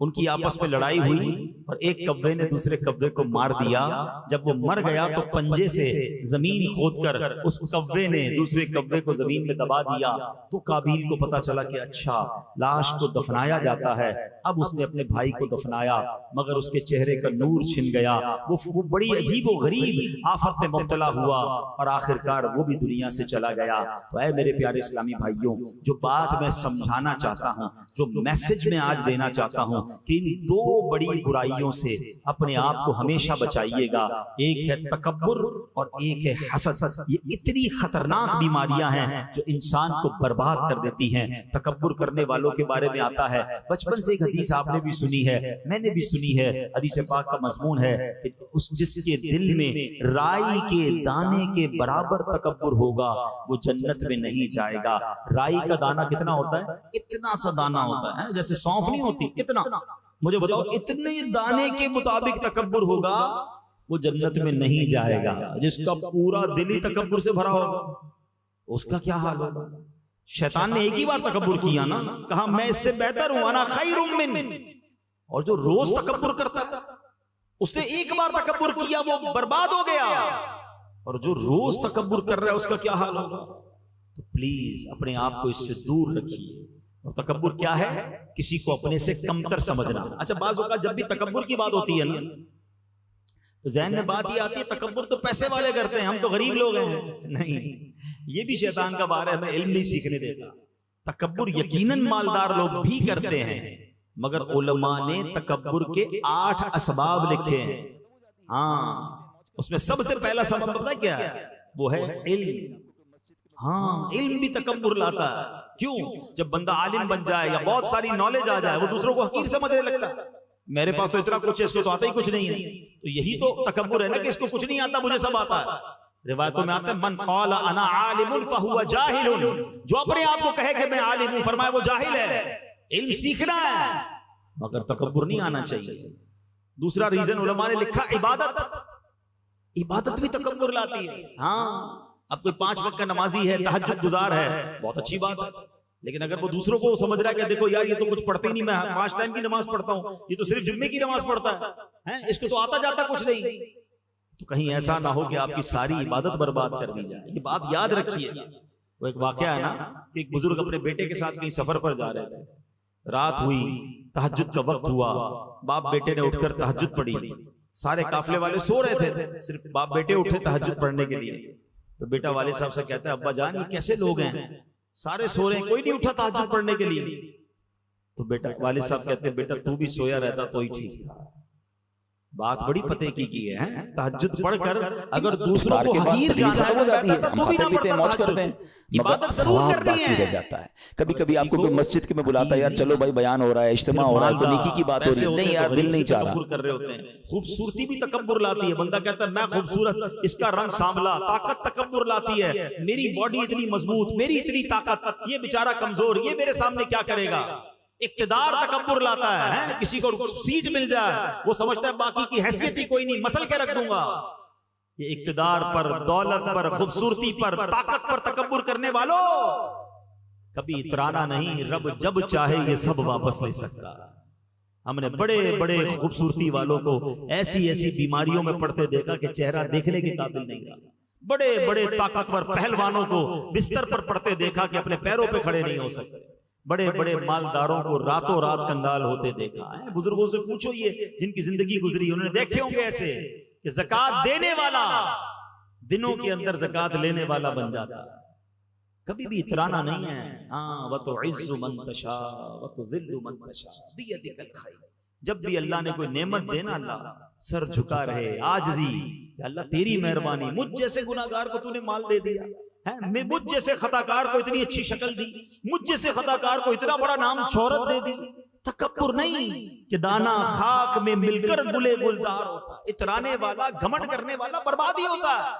ان کی آپس میں لڑائی ہوئی اور ایک کوے نے دوسرے کوے کو مار دیا. جب وہ مر گیا تو پنجے سے زمین کھود کر اس کوے نے دوسرے کوے کو زمین میں دبا دیا. تو قابیل کو پتا چلا کہ اچھا لاش کو دفنایا جاتا ہے. اب اس نے اپنے بھائی کو دفنایا مگر اس کے چہرے کا نور چھن گیا، وہ بڑی عجیب و غریب آفت میں مبتلا ہوا اور آخرکار وہ بھی دنیا سے چلا گیا. تو اے میرے پیارے اسلامی بھائیوں، جو بات میں سمجھانا چاہتا ہوں، جو میسج میں آج دینا چاہتا ہوں کہ ان 2 بڑی برائیوں سے اپنے آپ کو ہمیشہ بچائیے گا. ایک ہے تکبر اور ایک ہے حسد. یہ اتنی خطرناک بیماریاں ہیں جو انسان کو برباد کر دیتی ہیں. تکبر کرنے والوں کے بارے میں آتا ہے، بچپن سے ایک حدیث آپ نے بھی سنی ہے، میں نے بھی سنی ہے. حدیث پاک کا مضمون ہے کہ جس کے دل میں رائی کے دانے کے برابر تکبر ہوگا وہ جنت میں نہیں جائے گا. رائی کا دانہ کتنا ہوتا ہے؟ اتنا سا دانہ ہوتا ہے، جیسے سونف نہیں ہوتی، اتنا. مجھے بتاؤ اتنے دانے کے مطابق تکبر ہوگا وہ جنت میں نہیں جائے گا. جس کا پورا دل ہی تکبر سے بھرا ہوگا اس کا کیا حال ہوگا؟ شیطان نے ایک ہی بار تکبر کیا نا، کہا میں اس سے بہتر ہوں، انا خیر من. اور جو روز تکبر کرتا ہے اس نے ایک بار تکبر کیا وہ برباد ہو گیا، اور جو روز تکبر کر رہا ہے اس کا کیا حال ہوگا؟ تو پلیز اپنے آپ کو اس سے دور رکھیے. اور تکبر کیا ہے؟ کسی کو اپنے سے کمتر سمجھنا. اچھا بعض اوقات جب بھی تکبر کی بات ہوتی ہے نا تو ذہن میں بات یہ آتی ہے تکبر تو پیسے والے کرتے ہیں، ہم تو غریب لوگ ہیں. نہیں، یہ بھی شیطان کا بار ہے، ہمیں علم نہیں سیکھنے دیتا. تکبر یقیناً مالدار لوگ بھی کرتے ہیں، مگر علماء نے تکبر کے 8 اسباب لکھے ہیں. ہاں، اس میں سب سے پہلا سبب پتہ ہے کیا ہے؟ وہ ہے علم. ہاں، علم بھی تکبر لاتا ہے. کیوں؟ جب بندہ عالم بن جائے یا بہت ساری نالج آ جائے وہ دوسروں کو حقیر سمجھنے لگتا ہے. میرے پاس تو اتنا کچھ ہے، اس کو تو آتا ہی کچھ نہیں ہے. تو یہی تو تکبر ہے نا کہ اس کو کچھ نہیں آتا، مجھے سب آتا ہے. روایتوں میں آتا ہے من قال انا عالم فهو جاہل، جو اپنے آپ کو کہے کہ میں عالم ہوں، فرمایا وہ جاہل ہے. علم سیکھنا ہے مگر تکبر نہیں آنا چاہیے. دوسرا ریزن علماء نے لکھا عبادت. عبادت بھی تکبر لاتی ہے. ہاں، اب کوئی 5 وقت کا نمازی ہے، تہجد گزار ہے، بہت اچھی بات ہے، لیکن اگر وہ دوسروں کو سمجھ رہا ہے کہ دیکھو یار یہ تو کچھ پڑھتے ہی نہیں، میں 5 ٹائم کی نماز پڑھتا ہوں، یہ تو صرف جمعے کی نماز پڑھتا ہے، اس کو تو آتا جاتا کچھ نہیں، تو کہیں ایسا نہ ہو کہ آپ کی ساری عبادت برباد کر دی جائے. یہ بات یاد رکھیے. وہ ایک واقعہ ہے نا کہ ایک بزرگ اپنے بیٹے کے ساتھ کہیں سفر پر جا رہے تھے. رات ہوئی، تہجد کا وقت ہوا، باپ بیٹے نے اٹھ کر تہجد پڑھی. سارے قافلے والے سو رہے تھے، صرف باپ بیٹے اٹھے تہجد پڑھنے کے لیے. تو بیٹا والد صاحب سے کہتا ہے ابا جان یہ کیسے لوگ ہیں، سارے سو رہے ہیں، کوئی نہیں اٹھا تہجد پڑھنے کے لیے. تو بیٹا والد صاحب کہتے ہیں بیٹا تو بھی سویا رہتا تو ہی ٹھیک تھا. بات بڑی پتے کی ہے. تہجد پڑھ کر اگر دوسروں کو حقیر جانا ہے تو بھی نہ پڑھتا موج کرتے ہیں، مگر ثواب باقی رہ جاتا ہے. کبھی کبھی آپ کو کوئی مسجد میں بلاتا ہے، یار چلو بھائی بیان ہو رہا ہے، اجتماع ہو رہا ہے، کوئی نیکی کی بات ہو رہی ہے، نہیں یار دل نہیں چاہ رہا. کر رہے ہوتے ہیں. خوبصورتی بھی تکبر لاتی ہے. بندہ کہتا ہے میں خوبصورت، اس کا رنگ سانولا. طاقت تکبر لاتی ہے. میری باڈی اتنی مضبوط، میری اتنی طاقت، یہ بیچارہ کمزور، یہ میرے سامنے کیا کرے گا. اقتدار تکبر لاتا ہے، کسی کو سیٹ مل جائے وہ سمجھتا ہے باقی کی حیثیت ہی کوئی نہیں، مسل کے رکھ دوں گا۔ یہ اقتدار پر، دولت پر، خوبصورتی پر، طاقت پر تکبر کرنے والوں کبھی اترانا نہیں، رب جب چاہے یہ سب واپس لے سکتا۔ ہم نے بڑے بڑے خوبصورتی والوں کو ایسی ایسی بیماریوں میں پڑتے دیکھا کہ چہرہ دیکھنے کے قابل نہیں رہا۔ بڑے بڑے طاقتور پہلوانوں کو بستر پر پڑتے دیکھا کہ اپنے پیروں پہ کھڑے نہیں ہو سکتے۔ بڑے بڑے مالداروں کو راتوں رات کنگال ہوتے دیکھا ہے۔ بزرگوں سے پوچھو یہ جن کی زندگی گزری انہوں نے دیکھے ہوں گے ایسے کہ زکوٰۃ دینے والا دنوں کے اندر زکوٰۃ لینے والا بن جاتا ہے۔ کبھی بھی اترانا نہیں ہے۔ ہاں وَتُعِزُّ مَن تَشَاءُ وَتُذِلُّ مَن تَشَاءُ بِيَدِكَ الْخَيْرُ۔ جب بھی اللہ نے کوئی نعمت دینا اللہ سر جھکا رہے، عاجزی کہ اللہ تیری مہربانی، مجھ جیسے گناہگار کو تو نے مال دے دیا ہے، مجھ جیسے خطاکار کو اتنی اچھی شکل دی، مجھ جیسے خطاکار کو اتنا بڑا نام شہرت دے دی۔ تکبر نہیں کہ دانا خاک میں مل کر گلے گلزار ہوتا، اترانے والا گھمنڈ کرنے والا بربادی ہوتا ہے۔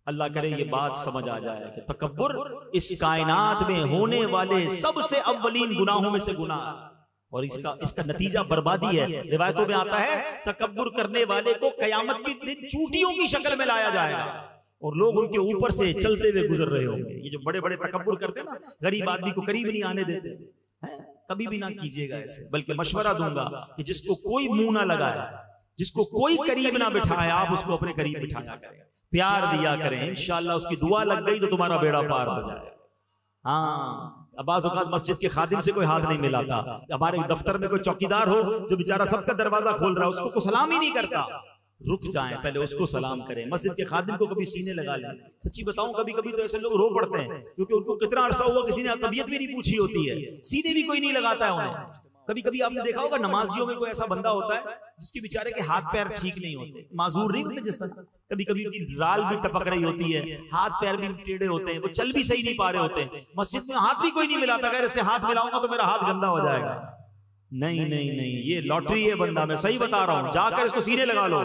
اللہ کرے یہ بات سمجھ آ جائے کہ تکبر اس کائنات میں ہونے والے سب سے اولین گناہوں میں سے گناہ ہے، اور اس کا نتیجہ بربادی ہے۔ روایتوں میں آتا ہے تکبر کرنے والے کو قیامت کی دن چوٹیوں کی شکل میں لایا جائے گا اور لوگ ان کے اوپر سے چلتے ہوئے گزر رہے ہوں گے۔ یہ جو بڑے بڑے تکبر کرتے نا، غریب آدمی کو قریب نہیں آنے دیتے، کبھی بھی نہ کیجیے گا ایسے۔ بلکہ مشورہ دوں گا کہ جس کو کوئی منہ نہ لگائے، جس کو کوئی قریب نہ بٹھائے، آپ اس کو اپنے قریب بٹھایا کریں، پیار دیا کریں، انشاءاللہ اس کی دعا لگ گئی تو تمہارا بیڑا پار ہو جائے۔ ہاں بعض اوقات مسجد کے خادم سے کوئی ہاتھ نہیں ملاتا، ہمارے دفتر میں کوئی چوکیدار ہو جو بیچارہ سب کا دروازہ کھول رہا ہے، اس کو کوئی سلام ہی نہیں کرتا، رک جائیں پہلے اس کو سلام کریں۔ مسجد کے خادم کو کبھی سینے لگا لیں۔ سچی بتاؤں کبھی کبھی تو ایسے لوگ رو پڑتے ہیں کیونکہ ان کو کتنا عرصہ ہوا کسی نے طبیعت بھی نہیں پوچھی ہوتی ہے، سینے بھی کوئی نہیں لگاتا ہے انہیں۔ کبھی کبھی آپ نے دیکھا ہوگا نمازیوں میں کوئی ایسا بندہ ہوتا ہے جس کے بیچارے کے ہاتھ پیر ٹھیک نہیں ہوتے، معذور نہیں ہوتے، جس طرح کبھی کبھی ان کی رال بھی ٹپک رہی ہوتی ہے، ہاتھ پیر بھی ٹیڑھے ہوتے ہیں، وہ چل بھی صحیح نہیں پا رہے ہوتے ہیں، مسجد میں ہاتھ بھی کوئی نہیں ملاتا، اگر اس سے ہاتھ ملاؤں گا تو میرا ہاتھ گندا ہو جائے گا۔ نہیں نہیں نہیں، یہ لاٹری ہے بندہ، میں صحیح بتا رہا ہوں، جا کر اس کو سینے لگا لو،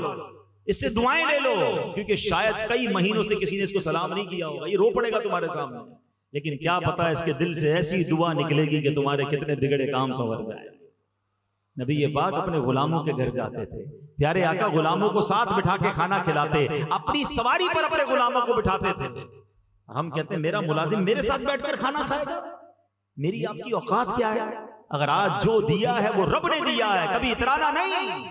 اس سے دعائیں لے لو، کیونکہ شاید کئی مہینوں سے کسی نے اس کو سلام نہیں کیا ہوگا، یہ رو پڑے گا تمہارے سامنے، لیکن کیا پتا اس کے دل سے ایسی دعا نکلے گی کہ تمہارے کتنے بگڑے کام سنور جائے۔ نبی پاک اپنے غلاموں کے گھر جاتے تھے، پیارے آقا غلاموں کو ساتھ بٹھا کے کھانا کھلاتے، اپنی سواری پر اپنے غلاموں کو بٹھاتے تھے۔ ہم کہتے ہیں میرا ملازم میرے ساتھ بیٹھ کر کھانا کھائے گا، میری آپ کی اوقات کیا ہے؟ اگر آج جو دیا ہے وہ رب نے دیا ہے، کبھی اترانا نہیں۔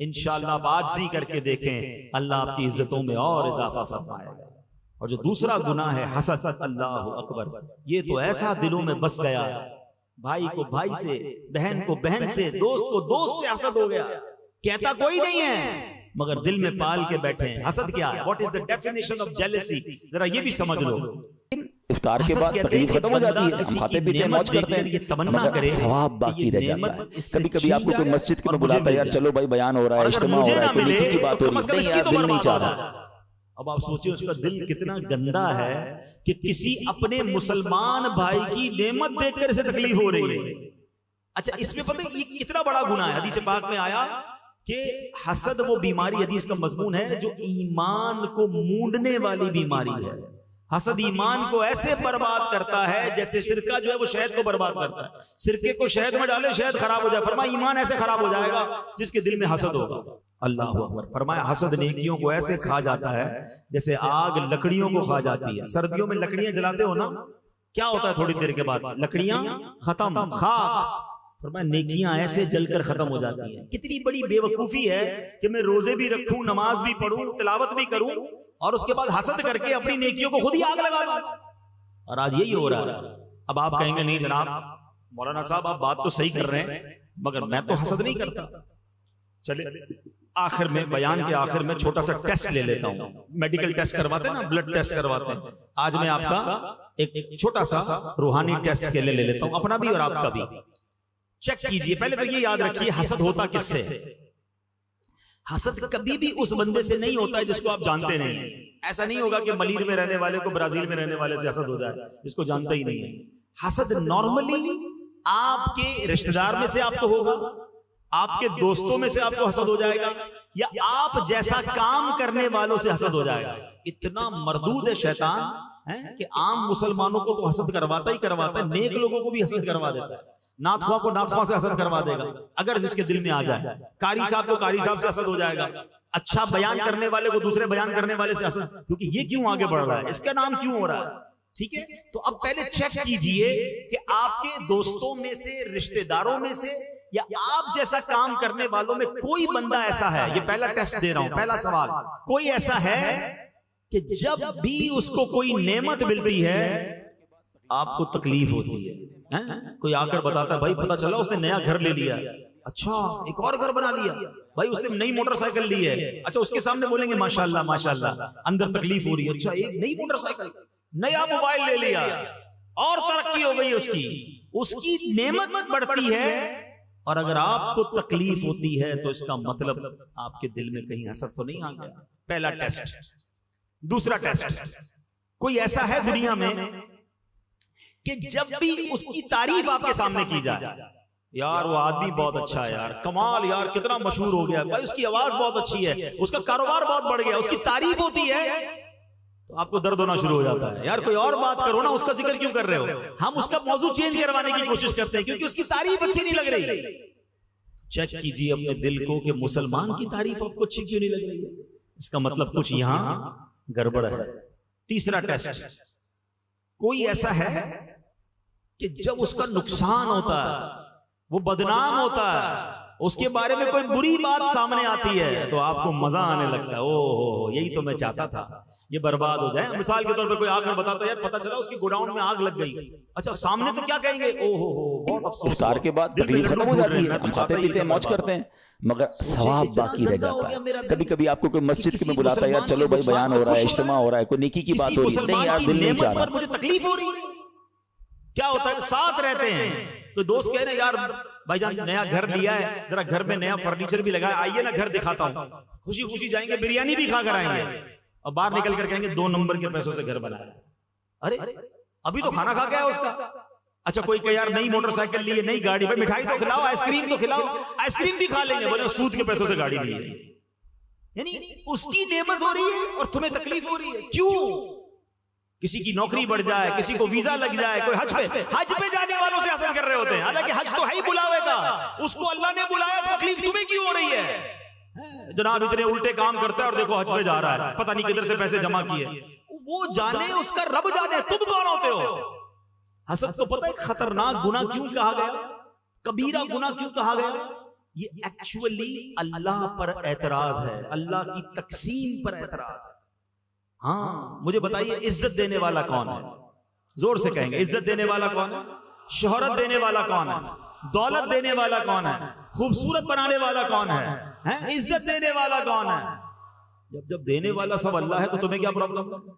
انشاءاللہ آپ عاجزی کر کے دیکھیں، اللہ آپ کی عزتوں میں اور اضافہ فرمائے گا۔ اور جو دوسرا گناہ ہے حسد، اللہ اکبر، یہ تو ایسا دلوں میں بس گیا ہے، بھائی کو بھائی سے، بہن کو بہن سے، دوست کو دوست سے حسد ہو گیا، کہتا کوئی نہیں ہے مگر دل میں پال کے بیٹھے ہیں۔ حسد کیا ہے؟ What is the definition of jealousy؟ ذرا یہ بھی سمجھ لو۔ افطار کے بعد تکلیف ختم ہو جاتی ہے، ہم کھاتے پیتے ہیں، موج کرتے ہیں، مگر ثواب باقی رہ جاتا ہے۔ کبھی کبھی آپ کو کوئی مسجد میں بلاتا ہے، یار چلو بھائی بیان ہو رہا ہے، اجتماع ہو رہا ہے، کوئی نیکی کی بات ہو رہی ہے، نہیں یار دل نہیں چاہ رہا۔ اب آپ سوچیں اس کا دل کتنا گندا ہے کہ کسی اپنے مسلمان بھائی کی نعمت دیکھ کر اسے تکلیف ہو رہی ہے۔ اچھا اس میں پتہ ہے یہ کتنا بڑا گناہ ہے؟ حدیث پاک میں آیا کہ حسد وہ بیماری، حدیث کا مضمون ہے، جو ایمان کو مونڈنے والی بیماری ہے۔ حسد ایمان کو ایسے برباد کرتا ہے جیسے سرکہ جو ہے وہ شہد کو برباد کرتا ہے، سرکے کو شہد میں ڈالے شہد خراب ہو جائے، فرمایا ایمان ایسے خراب ہو جائے گا جس کے دل میں حسد ہوگا۔ اللہ اکبر، فرمایا حسد نیکیوں کو ایسے کھا جاتا ہے جیسے آگ لکڑیوں کو کھا جاتی ہے۔ سردیوں میں لکڑیاں جلاتے ہو نا، کیا ہوتا ہے تھوڑی دیر کے بعد؟ لکڑیاں ختم، خاک۔ فرمایا نیکیاں ایسے جل کر ختم ہو جاتی ہیں۔ کتنی بڑی بے وقوفی ہے کہ میں روزے بھی رکھوں، نماز بھی پڑھوں، تلاوت بھی کروں، اور اس کے بعد حسد کر کے اپنی نیکیوں کو خود ہی آگ لگا دوں۔ اور آج یہی ہو رہا ہے۔ اب آپ کہیں گے نہیں جناب مولانا صاحب آپ بات تو صحیح کر رہے ہیں مگر میں تو حسد نہیں کرتا۔ چلے آخر میں بیان کے آخر میں چھوٹا سا ٹیسٹ لے لیتا ہوں، میڈیکل ٹیسٹ کرواتے ہیں نا، بلڈ ٹیسٹ کرواتے ہیں، آج میں آپ کا ایک چھوٹا سا روحانی ٹیسٹ کے لے لیتا ہوں، اپنا بھی اور آپ کا بھی۔ چیک کیجئے، پہلے تو یہ یاد رکھیے حسد ہوتا کس سے؟ حسد کبھی بھی اس بندے سے نہیں ہوتا ہے جس کو آپ جانتے نہیں ہیں۔ ایسا نہیں ہوگا کہ ملیر میں رہنے والے کو برازیل میں رہنے والے سے حسد ہو جائے جس کو جانتا ہی نہیں ہے۔ حسد نارملی آپ کے رشتہ دار میں سے آپ کو ہوگا، آپ کے دوستوں میں سے آپ کو حسد ہو جائے گا، یا آپ جیسا کام کرنے والوں سے حسد ہو جائے گا۔ اتنا مردود ہے شیطان کہ عام مسلمانوں کو تو حسد کرواتا ہی کرواتا ہے، نیک لوگوں کو بھی حسد کروا دیتا ہے۔ ناتخواں کو ناتخواں سے حسد کروا دے گا اگر جس کے دل میں آ جائے، قاری صاحب کو قاری صاحب سے حسد ہو جائے گا، اچھا بیان کرنے والے کو دوسرے بیان کرنے والے سے حسد، کیونکہ یہ کیوں آگے بڑھ رہا ہے، اس کا نام کیوں ہو رہا ہے. ٹھیک ہے، تو اب پہلے چیک کیجئے کہ آپ کے دوستوں میں سے، رشتہ داروں میں سے، یا آپ جیسا کام کرنے والوں میں کوئی بندہ ایسا ہے، یہ پہلا ٹیسٹ دے رہا ہوں، پہلا سوال، کوئی ایسا ہے کہ جب بھی اس کو کوئی نعمت ملتی ہے آپ کو تکلیف ہوتی ہے؟ کوئی آ کر بتاتا ہے بھائی پتہ چلا اس نے نیا گھر لے لیا، اچھا ایک اور گھر بنا لیا، بھائی اس نے نئی موٹر سائیکل لی ہے، اچھا اس کے سامنے بولیں گے ماشاءاللہ ماشاءاللہ، اندر تکلیف ہو رہی ہے، اچھا ایک نئی موٹر سائیکل، نیا موبائل لے لیا، اور ترقی ہو گئی اس کی نعمت بڑھتی ہے، اور اگر آپ کو تکلیف ہوتی ہے تو اس کا مطلب آپ کے دل میں کہیں حسد تو نہیں آ گیا. پہلا ٹیسٹ. دوسرا ٹیسٹ، کوئی ایسا ہے دنیا میں کہ جب بھی اس کی تعریف آپ کے سامنے کی جائے، یار وہ آدمی بہت اچھا ہے، یار کمال، یار کتنا مشہور ہو گیا، بھائی اس کی آواز بہت اچھی ہے، اس کا کاروبار بہت بڑھ گیا، اس کی تعریف ہوتی ہے تو آپ کو درد ہونا شروع ہو جاتا ہے، یار کوئی اور بات کرو نا، اس کا ذکر کیوں کر رہے ہو؟ ہم اس کا موضوع چینج کروانے کی کوشش کرتے ہیں کیونکہ اس کی تعریف اچھی نہیں لگ رہی. چیک کیجئے اپنے دل کو کہ مسلمان کی تعریف آپ کو اچھی کیوں نہیں لگ رہی ہے، اس کا مطلب کچھ یہاں گڑبڑ ہے. تیسرا ٹیسٹ، کوئی ایسا ہے کہ جب اس کا نقصان ہوتا ہے، وہ بدنام ہوتا ہے، اس کے بارے میں کوئی بری بات سامنے آتی ہے تو آپ کو مزہ آنے لگتا ہے، اوہ یہی تو میں چاہتا تھا، یہ برباد ہو جائے. مثال کے طور پر کوئی آ کر بتاتا ہے یار پتہ چلا اس کی گوڈاؤن میں آگ لگ گئی، اچھا سامنے تو کیا کہیں گے، اوہ بہت افسوس، افطار کے بعد تکلیف ختم ہو جاتی ہے، ہم کھاتے پیتے ہیں، موج کرتے ہیں، مگر ثواب باقی رہ جاتا ہے. کبھی کبھی آپ کو کوئی مسجد میں بلاتا ہے، یار چلو بھائی بیان ہو رہا ہے، اجتماع ہو رہا ہے، کوئی نیکی کی بات ہو رہی ہے، نہیں یار دل نہیں چاہ رہا، مجھے تکلیف ہو رہی ہے. کیا ہوتا ہے، ساتھ رہتے ہیں تو دوست کہہ رہے ہیں یار بھائی جان نیا گھر لیا ہے، ذرا گھر میں نیا فرنیچر بھی لگا ہے، آئیے نا گھر دکھاتا ہوں، خوشی خوشی جائیں گے، بریانی بھی کھا کر آئیں گے، اور باہر نکل کر کہیں گے 2 نمبر کے پیسوں سے گھر بنایا. ارے ابھی تو کھانا کھا کے آیا اس کا. اچھا کوئی کہ یار نئی موٹر سائیکل لی ہے، نئی گاڑی، بھائی مٹھائی تو کھلاؤ، آئس کریم تو کھلاؤ، آئس کریم بھی کھا لیں گے، بولے سود کے پیسوں سے گاڑی لی ہے. یعنی اس کی نعمت ہو رہی ہے اور تمہیں تکلیف ہو رہی ہے. کیوں؟ کسی کی نوکری بڑھ جائے، کسی کو ویزا لگ جائے، کوئی حج پہ جانے والوں سے حسد کر رہے ہوتے ہیں، حالانکہ حج تو ہے ہی بلاوے کا، اس کو اللہ نے بلایا، تکلیف تمہیں کیوں ہو رہی ہے؟ جناب اتنے الٹے کام کرتا ہے اور دیکھو حج پہ جا رہا ہے، پتہ نہیں کدھر سے پیسے جمع کیے، وہ جانے، اس کا رب جانے، تم کون ہوتے ہو؟ حسد کو پتہ ہے خطرناک گناہ کیوں کہا گیا، کبیرہ گناہ کیوں کہا گیا؟ یہ ایکچولی اللہ پر اعتراض ہے، اللہ کی تقسیم پر اعتراض ہے. ہاں مجھے بتائیے عزت دینے والا کون ہے؟ زور سے کہیں گے، عزت دینے والا کون ہے؟ شہرت دینے والا کون ہے؟ دولت دینے والا کون ہے؟ خوبصورت بنانے والا کون ہے؟ عزت دینے والا کون ہے؟ جب دینے والا سب اللہ ہے تو تمہیں کیا پرابلم ہے؟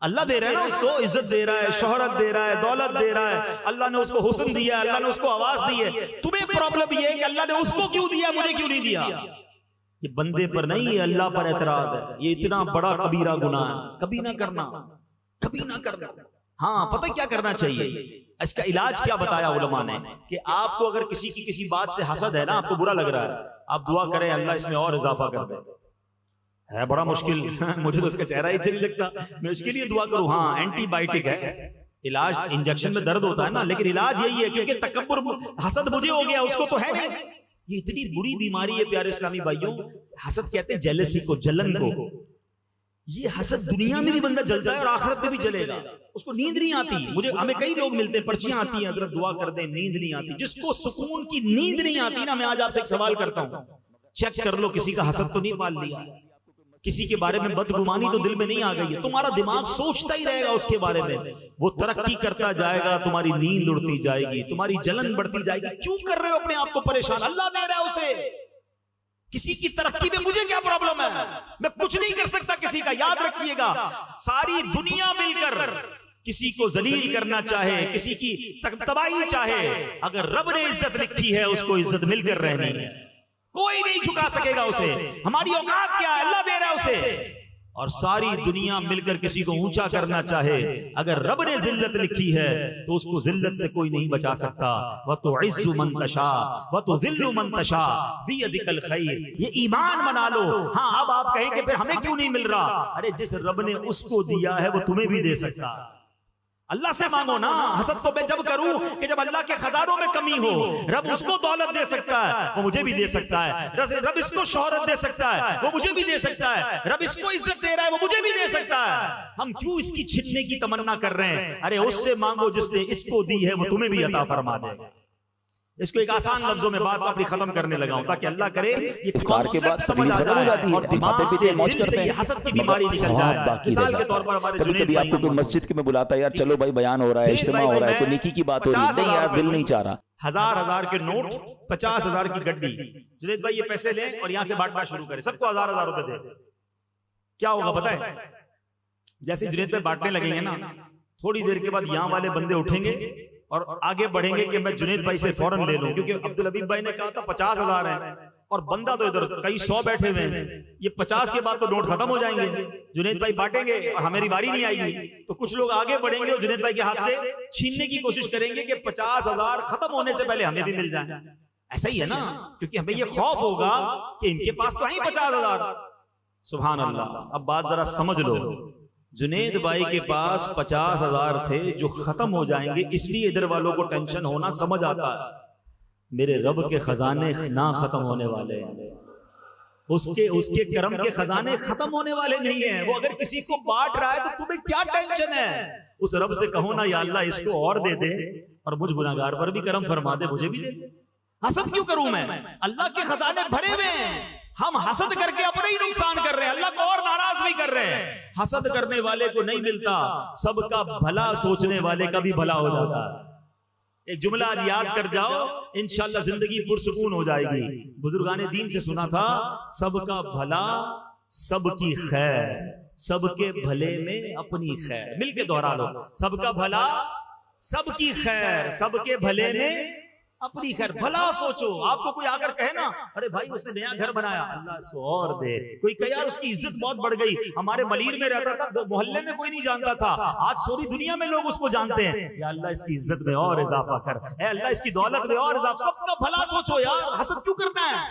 اللہ دے رہا ہے نا اس کو، عزت دے رہا ہے، شہرت دے رہا ہے، دولت دے رہا ہے، اللہ نے اس کو حسن دیا ہے، اللہ نے اس کو آواز دی ہے. تمہیں پرابلم یہ ہے کہ اللہ نے اس کو کیوں دیا، مجھے کیوں نہیں دیا؟ یہ بندے پر نہیں، یہ اللہ پر اعتراض ہے. یہ اتنا بڑا کبیرہ گناہ ہے، کبھی نہ کرنا، کبھی نہ کرنا. ہاں پتہ کیا کرنا چاہیے، اس کا علاج کیا بتایا علماء نے، کہ آپ کو اگر کسی کی کسی بات سے حسد ہے نا، آپ کو برا لگ رہا ہے، آپ دعا کریں اللہ اس میں اور اضافہ کر دے. ہے بڑا مشکل، مجھے تو اس کا چہرہ ہی نہیں لگتا، میں اس کے لیے دعا کروں. ہاں اینٹی بائیوٹک ہے، علاج انجیکشن میں درد ہوتا ہے نا، لیکن علاج یہی ہے، کیونکہ تکبر حسد مجھے ہو گیا، اس کو تو ہے نہیں. یہ اتنی بری بیماری ہے پیارے اسلامی بھائیوں، حسد کہتے ہیں جیلسی کو، جلن کو. یہ حسد دنیا میں بھی بندہ جلتا ہے اور آخرت میں بھی جلے گا. اس کو نیند نہیں آتی. ہمیں کئی لوگ ملتے ہیں، پرچیاں آتی ہیں حضرت دعا کر دیں، نیند نہیں آتی. جس کو سکون کی نیند نہیں آتی نا، میں آج آپ سے ایک سوال کرتا ہوں، چیک کر لو کسی کا حسد تو نہیں پال لیا، کسی کے بارے میں بدگمانی تو دل میں نہیں آ گئی ہے. تمہارا دماغ سوچتا ہی رہے گا اس کے بارے میں، وہ ترقی کرتا جائے گا، تمہاری نیند اڑتی جائے گی، تمہاری جلن بڑھتی جائے گی. کیوں کر رہے ہو اپنے آپ کو پریشان؟ اللہ دے رہا ہے اسے. کسی کی ترقی میں مجھے کیا پرابلم ہے؟ میں کچھ نہیں کر سکتا کسی کا. یاد رکھیے گا، ساری دنیا مل کر کسی کو ذلیل کرنا چاہے، کسی کی تباہی چاہے، اگر رب نے عزت لکھی ہے اس کو عزت مل کر رہنی ہے. کوئی نہیں جھکا سکے گا اسے. ہماری اوقات کیا ہے؟ اللہ دے رہا ہے اسے. اور ساری دنیا مل کر کسی کو اونچا کرنا چاہے، اگر رب نے ذلت لکھی ہے تو اس کو ذلت سے کوئی نہیں بچا سکتا. وَتُعِزُّ مَن تَشَاءُ وَتُذِلُّ مَن تَشَاءُ بِيَدِكَ الْخَيْرُ. یہ ایمان بنا لو. ہاں اب آپ کہیں کہ پھر ہمیں کیوں نہیں مل رہا؟ ارے جس رب نے اس کو دیا ہے وہ تمہیں بھی دے سکتا. اللہ سے مانگو نا. حسد تو میں جب کروں کہ جب اللہ کے خزانوں میں کمی ہو. رب اس کو دولت دے سکتا ہے, وہ مجھے بھی دے سکتا ہے. رب اس کو شہرت دے سکتا ہے, وہ مجھے بھی دے سکتا ہے. رب اس کو عزت دے رہا ہے, وہ مجھے بھی دے سکتا ہے. ہم کیوں اس کی چھننے کی تمنا کر رہے ہیں؟ ارے اس سے مانگو جس نے اس کو دی ہے, وہ تمہیں بھی عطا فرما دے گا. اس کو ایک آسان لفظوں میں بات اپنی ختم کرنے لگا ہوں تاکہ اللہ کرے یہ کانسیپٹ سمجھ آ جائے اور دماغ سے دل سے یہ حسد کی بیماری نکل جائے. مثال کے طور پر ہمارے جنید بھائی آپ کو مسجد میں بلاتا ہے, یار چلو بھائی بیان ہو رہا ہے, اجتماع ہو رہا ہے, کوئی نیکی کی بات ہو رہی ہے, نہیں یار دل نہیں چاہ رہا. 1000 کے نوٹ, 50,000 کی گڈی. جنید بھائی یہ پیسے لیں اور یہاں سے بانٹنا شروع کریں, سب کو 1000 روپے دے. کیا ہوگا پتہ ہے؟ جیسے جنید بھائی بانٹنے لگیں گے نا, تھوڑی دیر کے بعد یہاں والے بندے اٹھیں گے اور آگے بڑھیں گے کہ میں جنید بھائی سے فوراً لے لوں, کیونکہ عبدالحبیب بھائی نے کہا تھا 50,000 ہیں اور بندہ تو ادھر کئی 100 بیٹھے ہوئے ہیں. یہ 50 کے بعد تو نوٹ ختم ہو جائیں گے. جنید بھائی بانٹیں گے اور ہماری باری نہیں آئے گی, تو کچھ لوگ آگے بڑھیں گے اور جنید بھائی کے ہاتھ سے چھیننے کی کوشش کریں گے کہ 50,000 ختم ہونے سے پہلے ہمیں بھی مل جائیں. ایسا ہی ہے نا, کیونکہ ہمیں یہ خوف ہوگا کہ ان کے پاس تو ہیں 50,000. سبحان اللہ. اب بات ذرا سمجھ لو, جنید بھائی کے پاس 50,000 تھے جو ختم ہو جائیں گے, اس لیے ادھر والوں کو ٹینشن ہونا سمجھ آتا ہے. میرے رب کے خزانے نہ ختم ہونے والے ہیں, اس کے کرم کے خزانے ختم ہونے والے نہیں ہیں. وہ اگر کسی کو بانٹ رہا ہے تو تمہیں کیا ٹینشن ہے؟ اس رب سے کہو نا, یا اللہ اس کو اور دے دے اور مجھ گناہگار پر بھی کرم فرما دے, مجھے بھی دے دے. حسد کیوں کروں میں؟ اللہ کے خزانے بھرے ہوئے ہیں. ہم حسد کر کے اپنے ہی نقصان کر رہے ہیں, اللہ کو اور ناراض بھی کر رہے ہیں. حسد کرنے والے کو نہیں ملتا, سب کا بھلا سوچنے والے کا بھی بھلا ہو جاتا ہے. ایک جملہ آج یاد کر جاؤ, انشاءاللہ زندگی پرسکون ہو جائے گی. بزرگان دین سے سنا تھا, سب کا بھلا سب کی خیر, سب کے بھلے میں اپنی خیر. مل کے دوہرا لو, سب کا بھلا سب کی خیر, سب کے بھلے میں اپنی خیر. بھلا سوچو. آپ کو کوئی آ کر کہے نا, ارے بھائی اس نے نیا گھر بنایا, اللہ اس کو اور دے. کوئی کہے یار اس کی عزت بہت بڑھ گئی, ہمارے ملیر میں رہتا تھا, محلے میں کوئی نہیں جانتا تھا, آج سوری دنیا میں لوگ اس کو جانتے ہیں. یا اللہ اس کی عزت میں اور اضافہ کر, اے اللہ اس کی دولت میں اور اضافہ. سب کا بھلا سوچو یار, حسد کیوں کرنا ہے؟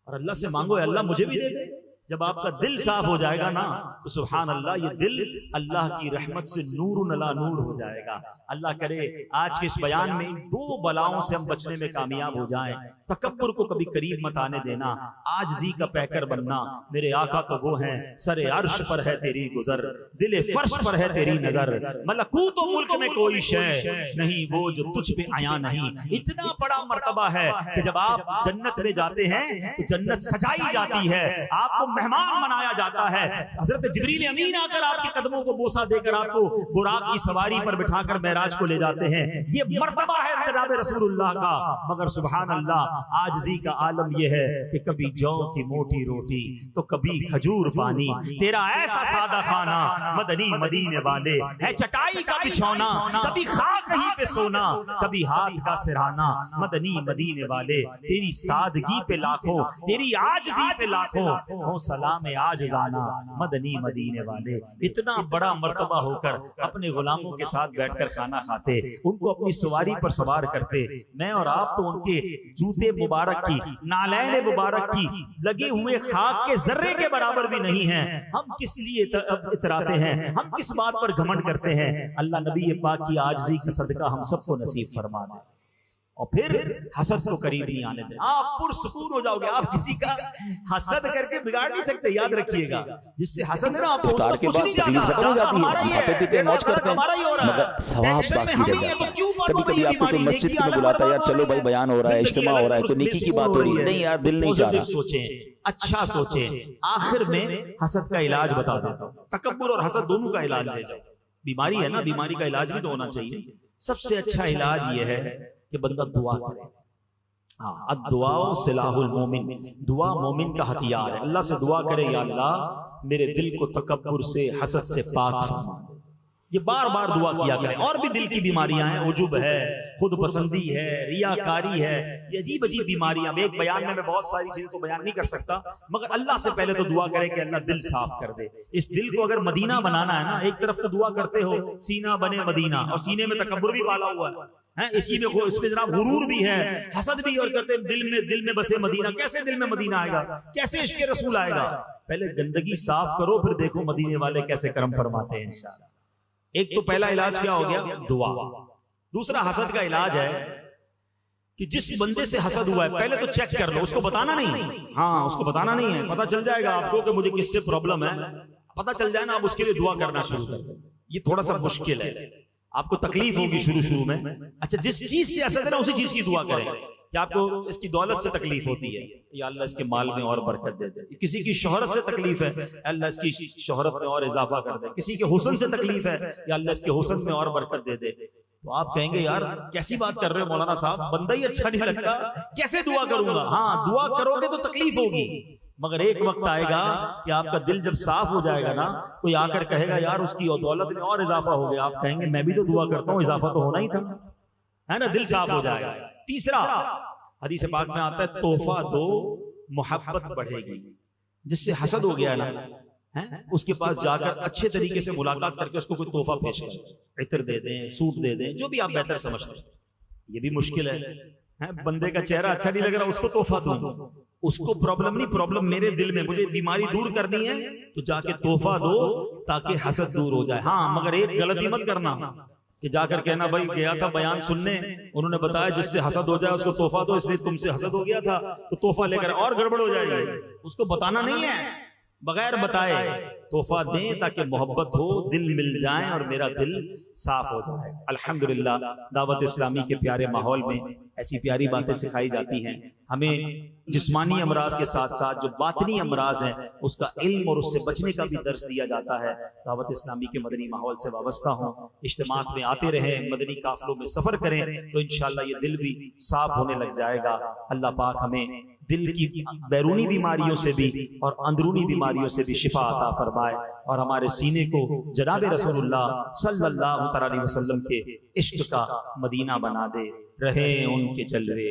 اور اللہ سے مانگو, اے اللہ مجھے بھی دے دے. جب آپ کا دل صاف ہو جائے گا نا تو سبحان اللہ, یہ دل اللہ کی رحمت سے نور علی نور ہو جائے گا. اللہ کرے آج کے اس بیان میں ان 2 بلاؤں سے ہم بچنے میں کامیاب ہو جائیں. تکبر کو کبھی قریب مت آنے دینا, عاجزی کا پیکر بننا. میرے آقا تو وہ ہیں, سر عرش پر ہے تیری گزر, دل فرش پر ہے تیری نظر, ملکوت و ملک میں کوئی شے نہیں وہ جو تجھ پہ عیاں نہیں. اتنا بڑا مرتبہ ہے کہ جب آپ جنت میں جاتے ہیں تو جنت سجائی جاتی ہے, آپ کو مہمان منایا جاتا ہے. حضرت جبریل امین آ کر آپ کے قدموں کو بوسہ دے کر آپ کو براق کی سواری پر بٹھا کر معراج کو لے جاتے ہیں. یہ مرتبہ ہے جناب رسول اللہ کا. مگر سبحان اللہ, عاجزی کا عالم یہ ہے کہ کبھی جو کی موٹی روٹی تو کبھی کھجور پانی. تیرا ایسا سادہ کھانا مدنی مدینے والے ہے, چٹائی کا بچھونا کبھی خاک کہیں پہ سونا, کبھی ہاتھ کا سرہانا. مدنی مدینے والے تیری سادگی پہ لاکھوں, تیری عاجزی پہ لاکھوں ہو سلام عاجزانہ. مدنی مدینے والے اتنا بڑا مرتبہ ہو کر اپنے غلاموں کے ساتھ بیٹھ کر کھانا کھاتے, ان کو اپنی سواری پر سوار کرتے. میں اور آپ تو ان کے جوتے مبارک کی, نالین مبارک کی لگے ہوئے خاک کے ذرے کے برابر بھی نہیں ہیں. ہم کس لیے اتراتے ہیں, ہم کس بات پر گھمنڈ کرتے ہیں؟ اللہ نبی پاک کی عاجزی کا صدقہ ہم سب کو نصیب فرما دے. اور پھر حسد کو قریب نہیں آنے دیں, آپ پرسکون ہو جاؤ گے. آپ کسی کا حسد کر کے بگاڑ نہیں سکتے, یاد رکھیے گا. جس سے حسد ہے نا, آپ کو اس کو کچھ نہیں جاتا, ہمارا ہی ہے, ہمارا ہی ہو رہا ہے, ثواب باقی رہ جاتا ہے. کبھی کبھی آپ کو کوئی مسجد میں بلاتا ہے, یار چلو بھائی بیان ہو رہا ہے, اجتماع ہو رہا ہے, کوئی نیکی کی بات ہو رہی ہے, نہیں یار دل نہیں چاہ رہا. سوچیں, اچھا سوچیں. آخر میں حسد کا علاج بتا دیتا ہوں. تکبر اور حسد دونوں کا علاج لے جاؤ. بیماری ہے نا, بیماری کا علاج بھی تو ہونا چاہیے. سب سے اچھا علاج یہ ہے کہ بندہ دعا کرے. الدعاء سلاح المومن, دعا مومن کا ہتھیار ہے. اللہ سے دعا کرے, یا اللہ میرے دل کو تکبر سے, حسد سے پاک فرما. یہ بار بار دعا کیا کریں. اور بھی دل کی بیماریاں ہیں, عجب ہے, خود پسندی ہے, ریاکاری ہے, یہ عجیب عجیب بیماریاں. ایک بیان میں بہت ساری چیزوں کو بیان نہیں کر سکتا, مگر اللہ سے پہلے تو دعا کرے کہ اللہ دل صاف کر دے. اس دل کو اگر مدینہ بنانا ہے نا, ایک طرف تو دعا کرتے ہو سینہ بنے مدینہ, اور سینے میں تکبر بھی پالا ہوا ہے, اسی میں اس پہ جناب غرور بھی ہے, حسد بھی, اور کہتے ہیں دل میں بسے مدینہ. کیسے دل میں مدینہ آئے گا, کیسے عشق رسول آئے گا؟ پہلے گندگی صاف کرو, پھر دیکھو مدینے والے کیسے کرم فرماتے ہیں انشاءاللہ. ایک تو پہلا علاج کیا ہو گیا؟ دعا. دوسرا حسد کا علاج ہے کہ جس بندے سے حسد ہوا ہے پہلے تو چیک کر لو، اس کو بتانا نہیں. ہاں اس کو بتانا نہیں ہے، پتہ چل جائے گا آپ کو کہ مجھے کس سے پرابلم ہے، پتہ چل جائے نا آپ اس کے لیے دعا کرنا شروع کر دیں. یہ تھوڑا سا مشکل ہے، آپ کو تکلیف ہوگی شروع میں. اچھا جس چیز سے حسد ہے نا اسی چیز کی دعا کریں. کہ آپ کو اس کی دولت سے تکلیف ہوتی ہے، یا اللہ اس کے مال میں اور برکت دے دے. کسی کی شہرت سے تکلیف ہے، اللہ اس کی شہرت میں اور اضافہ کر دے. کسی کے حسن سے تکلیف ہے، یا اللہ اس کے حسن میں اور برکت دے دے. تو آپ کہیں گے یار کیسی بات کر رہے ہو مولانا صاحب، بندہ ہی اچھا نہیں لگتا، کیسے دعا کروں گا؟ ہاں دعا کرو گے تو تکلیف ہوگی، مگر ایک وقت آئے گا کہ آپ کا دل جب صاف ہو جائے گا نا، کوئی آ کر کہے گا یار اس کی دولت میں اور اضافہ ہو گیا، آپ کہیں گے میں بھی تو دعا کرتا ہوں، اضافہ تو ہونا ہی تھا، ہے نا؟ دل صاف ہو جائے گا. تیسرا حدیث پاک میں آتا ہے تحفہ دو محبت بڑھے گی. جس سے حسد ہو گیا نا اس کے پاس جا کر اچھے طریقے سے ملاقات کر کے اس کو کوئی تحفہ پیش کریں، عطر دے دیں، سوٹ دے دیں، جو بھی آپ بہتر سمجھتے ہیں. یہ بھی مشکل ہے، بندے کا چہرہ اچھا نہیں لگ رہا اس کو تحفہ دوں، اس کو پرابلم نہیں، پرابلم میرے دل میں، مجھے بیماری دور کرنی ہے تو جا کے تحفہ دو تاکہ حسد دور ہو جائے. ہاں مگر ایک غلطی مت کرنا کہ جا کر کہنا بھائی گیا تھا بیان سننے، انہوں نے بتایا جس سے حسد ہو جائے اس کو تحفہ دو، اس لیے تم سے حسد ہو گیا تھا تو تحفہ لے کر اور گڑبڑ ہو جائے گی. اس کو بتانا نہیں ہے، بغیر بتائے تحفہ دیں تاکہ محبت ہو، دل مل جائیں اور میرا دل صاف ہو جائے. الحمدللہ دعوت اسلامی کے پیارے ماحول میں ایسی پیاری باتیں سکھائی جاتی ہیں. ہمیں جسمانی امراض کے ساتھ ساتھ جو باطنی امراض ہیں اس کا علم اور اس سے بچنے کا بھی درس دیا جاتا ہے. دعوت اسلامی کے مدنی ماحول سے وابستہ ہوں، اجتماعات میں آتے رہیں، مدنی قافلوں میں سفر کریں تو انشاءاللہ یہ دل بھی صاف ہونے لگ جائے گا. اللہ پاک ہمیں دل کی بیرونی بیماریوں سے بھی اور اندرونی بیماریوں سے بھی شفا عطا فرمائے اور ہمارے سینے کو جناب رسول اللہ صلی اللہ علیہ وسلم کے عشق کا مدینہ بنا دے. رہیں ان کے جلوے،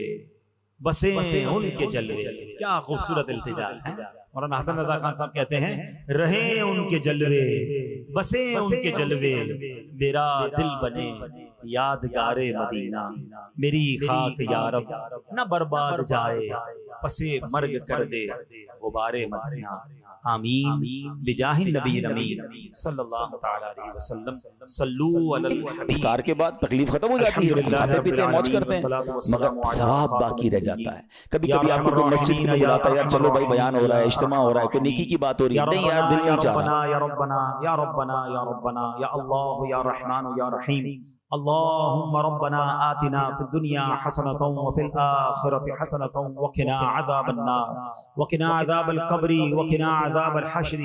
بسیں ان کے جلوے. کیا خوبصورت التجا ہے. مولانا حسن رضا خان صاحب کہتے ہیں رہیں ان کے جلوے، بسیں ان کے جلوے، میرا دل بنے یادگار مدینہ، میری خاک یا رب نہ برباد جائے، پسے مرگ کر دے غبار مدینہ. آمین بجاہ النبی الامین صلی اللہ تعالی علیہ وسلم. صلو علی الحبیب. افطار کے بعد تکلیف ختم ہو جاتی ہے، کھاتے پیتے ہیں، موج کرتے ہیں، مگر ثواب باقی رہ جاتا ہے. کبھی کبھی آپ کو کوئی مسجد میں بلاتا ہے یار چلو بھائی بیان ہو رہا ہے، اجتماع ہو رہا ہے، کوئی نیکی کی بات ہو رہی ہے، نہیں یار دل نہیں چاہ رہا. یا ربنا یا ربنا یا ربنا یا اللہ یا رحمان یا رحیم. اللهم ربنا آتنا في الدنيا حسنة وفي الآخرة حسنة وقنا عذاب النار وقنا عذاب القبر وقنا عذاب الحشر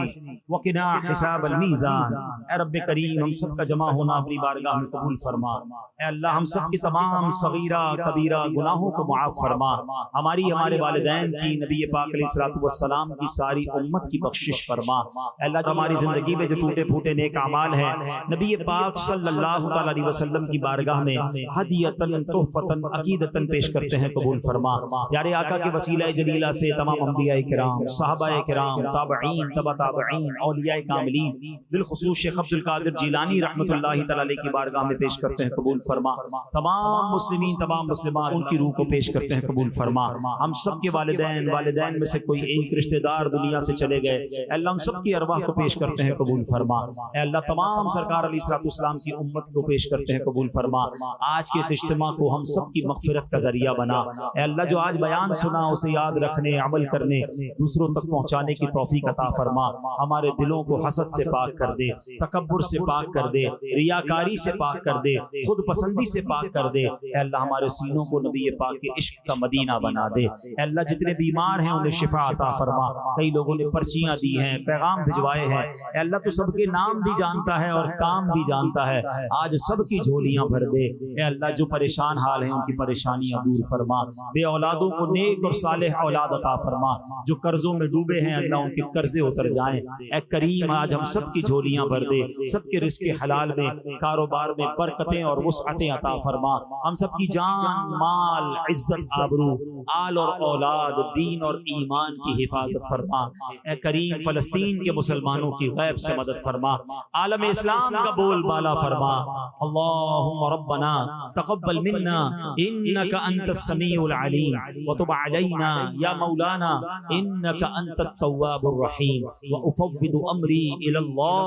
وقنا حساب الميزان. اے رب کریم ہم سب کا جمع ہونا اپنی بارگاہ میں قبول فرما. اے اللہ ہم سب کی تمام صغیرہ کبیرہ گناہوں کو معاف فرما. ہماری ہمارے والدین کی، نبی پاک علیہ الصلوۃ والسلام کی، ساری امت کی بخشش فرما. اے اللہ ہماری زندگی میں جو ٹوٹے پھوٹے نیک اعمال ہیں نبی پاک صلی اللہ تعالی علیہ وسلم کی بارگاہ میں ہدیۃً تحفۃً عقیدۃً پیش کرتے ہیں، قبول فرما. پیارے آقا کے وسیلہ جلیلہ سے تمام انبیاء کرام، صحابہ کرام، تابعین، تبع تابعین، اولیاء کاملین، بالخصوص شیخ عبد القادر جیلانی رحمۃ اللہ تعالی علیہ کی بارگاہ میں پیش کرتے ہیں، قبول فرما. تمام مسلمین، تمام مسلمات ان کی روح کو پیش کرتے ہیں، قبول فرما. ہم سب کے والدین میں سے کوئی ایک رشتہ دار دنیا سے چلے گئے، اے اللہ ہم سب کی ارواح کو پیش کرتے ہیں، قبول فرما. اے اللہ تمام سرکار علیہ الصلوۃ والسلام کی امت کو پیش کرتے ہیں، قبول فرما. آج کے اس اجتماع کو ہم سب کی مغفرت کا ذریعہ بنا. اے اللہ جو آج بیان سنا اسے یاد رکھنے، عمل کرنے، دوسروں تک پہنچانے کی توفیق عطا فرما. ہمارے دلوں کو حسد سے پاک کر دے، تکبر سے پاک کر دے، ریاکاری سے پاک کر دے، خود پسندی سے پاک کر دے. اے اللہ ہمارے سینوں کو نبی پاک کے عشق کا مدینہ بنا دے. اے اللہ جتنے بیمار ہیں انہیں شفا عطا فرما. کئی لوگوں نے پرچیاں دی ہیں، پیغام بھجوائے ہیں، اے اللہ تو سب کے نام بھی جانتا ہے اور کام بھی جانتا ہے. آج سب کی جھولیاں بھر دے. اے اللہ جو پریشان حال ہیں ان کی پریشانیاں دور فرما. بے اولادوں کو نیک اور صالح اولاد عطا فرما. جو قرضوں میں ڈوبے ہیں اللہ ان کے قرضے اتر جائیں. اے کریم آج ہم سب کی جھولیاں بھر دے. سب کے رزق حلال میں، کاروبار میں برکتیں اور وسعتیں عطا فرما. ہم سب کی جان، مال، عزت، آبرو، آل اور اولاد، دین اور ایمان کی حفاظت فرما. اے کریم فلسطین کے مسلمانوں کی غیب سے مدد فرما. عالم اسلام کا بول بالا فرما. اللہ اللهم ربنا تقبل منا انك انت السميع العليم وتب علينا يا مولانا انك انت التواب الرحيم وافوض امري الى الله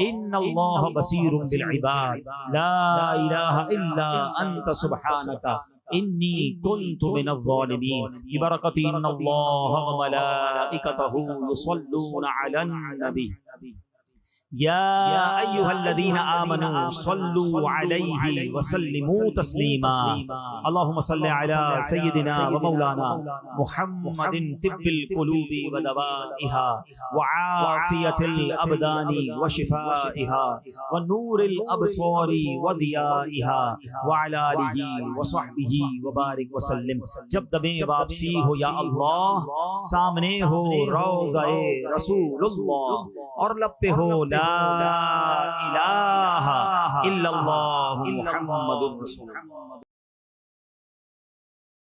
ان الله بصير بالعباد لا اله الا انت سبحانك انی کنت من الظالمین ببرکت ان اللہ وملائکتہ یصلون علی النبی یا ایہا الذین آمنوا صلوا علیہ وسلموا تسلیما اللہم صل علی سیدنا ومولانا محمد طب القلوب ودوائها وعافیت الابدان وشفائها ونور الابصار وضیائها وعلى آلہ وصحبہ وبارک وسلم. جب دمیں واپسی ہو یا اللہ سامنے ہو روضہ رسول اللہ اور لب پہ ہو لا الہ الا اللہ محمد رسول اللہ.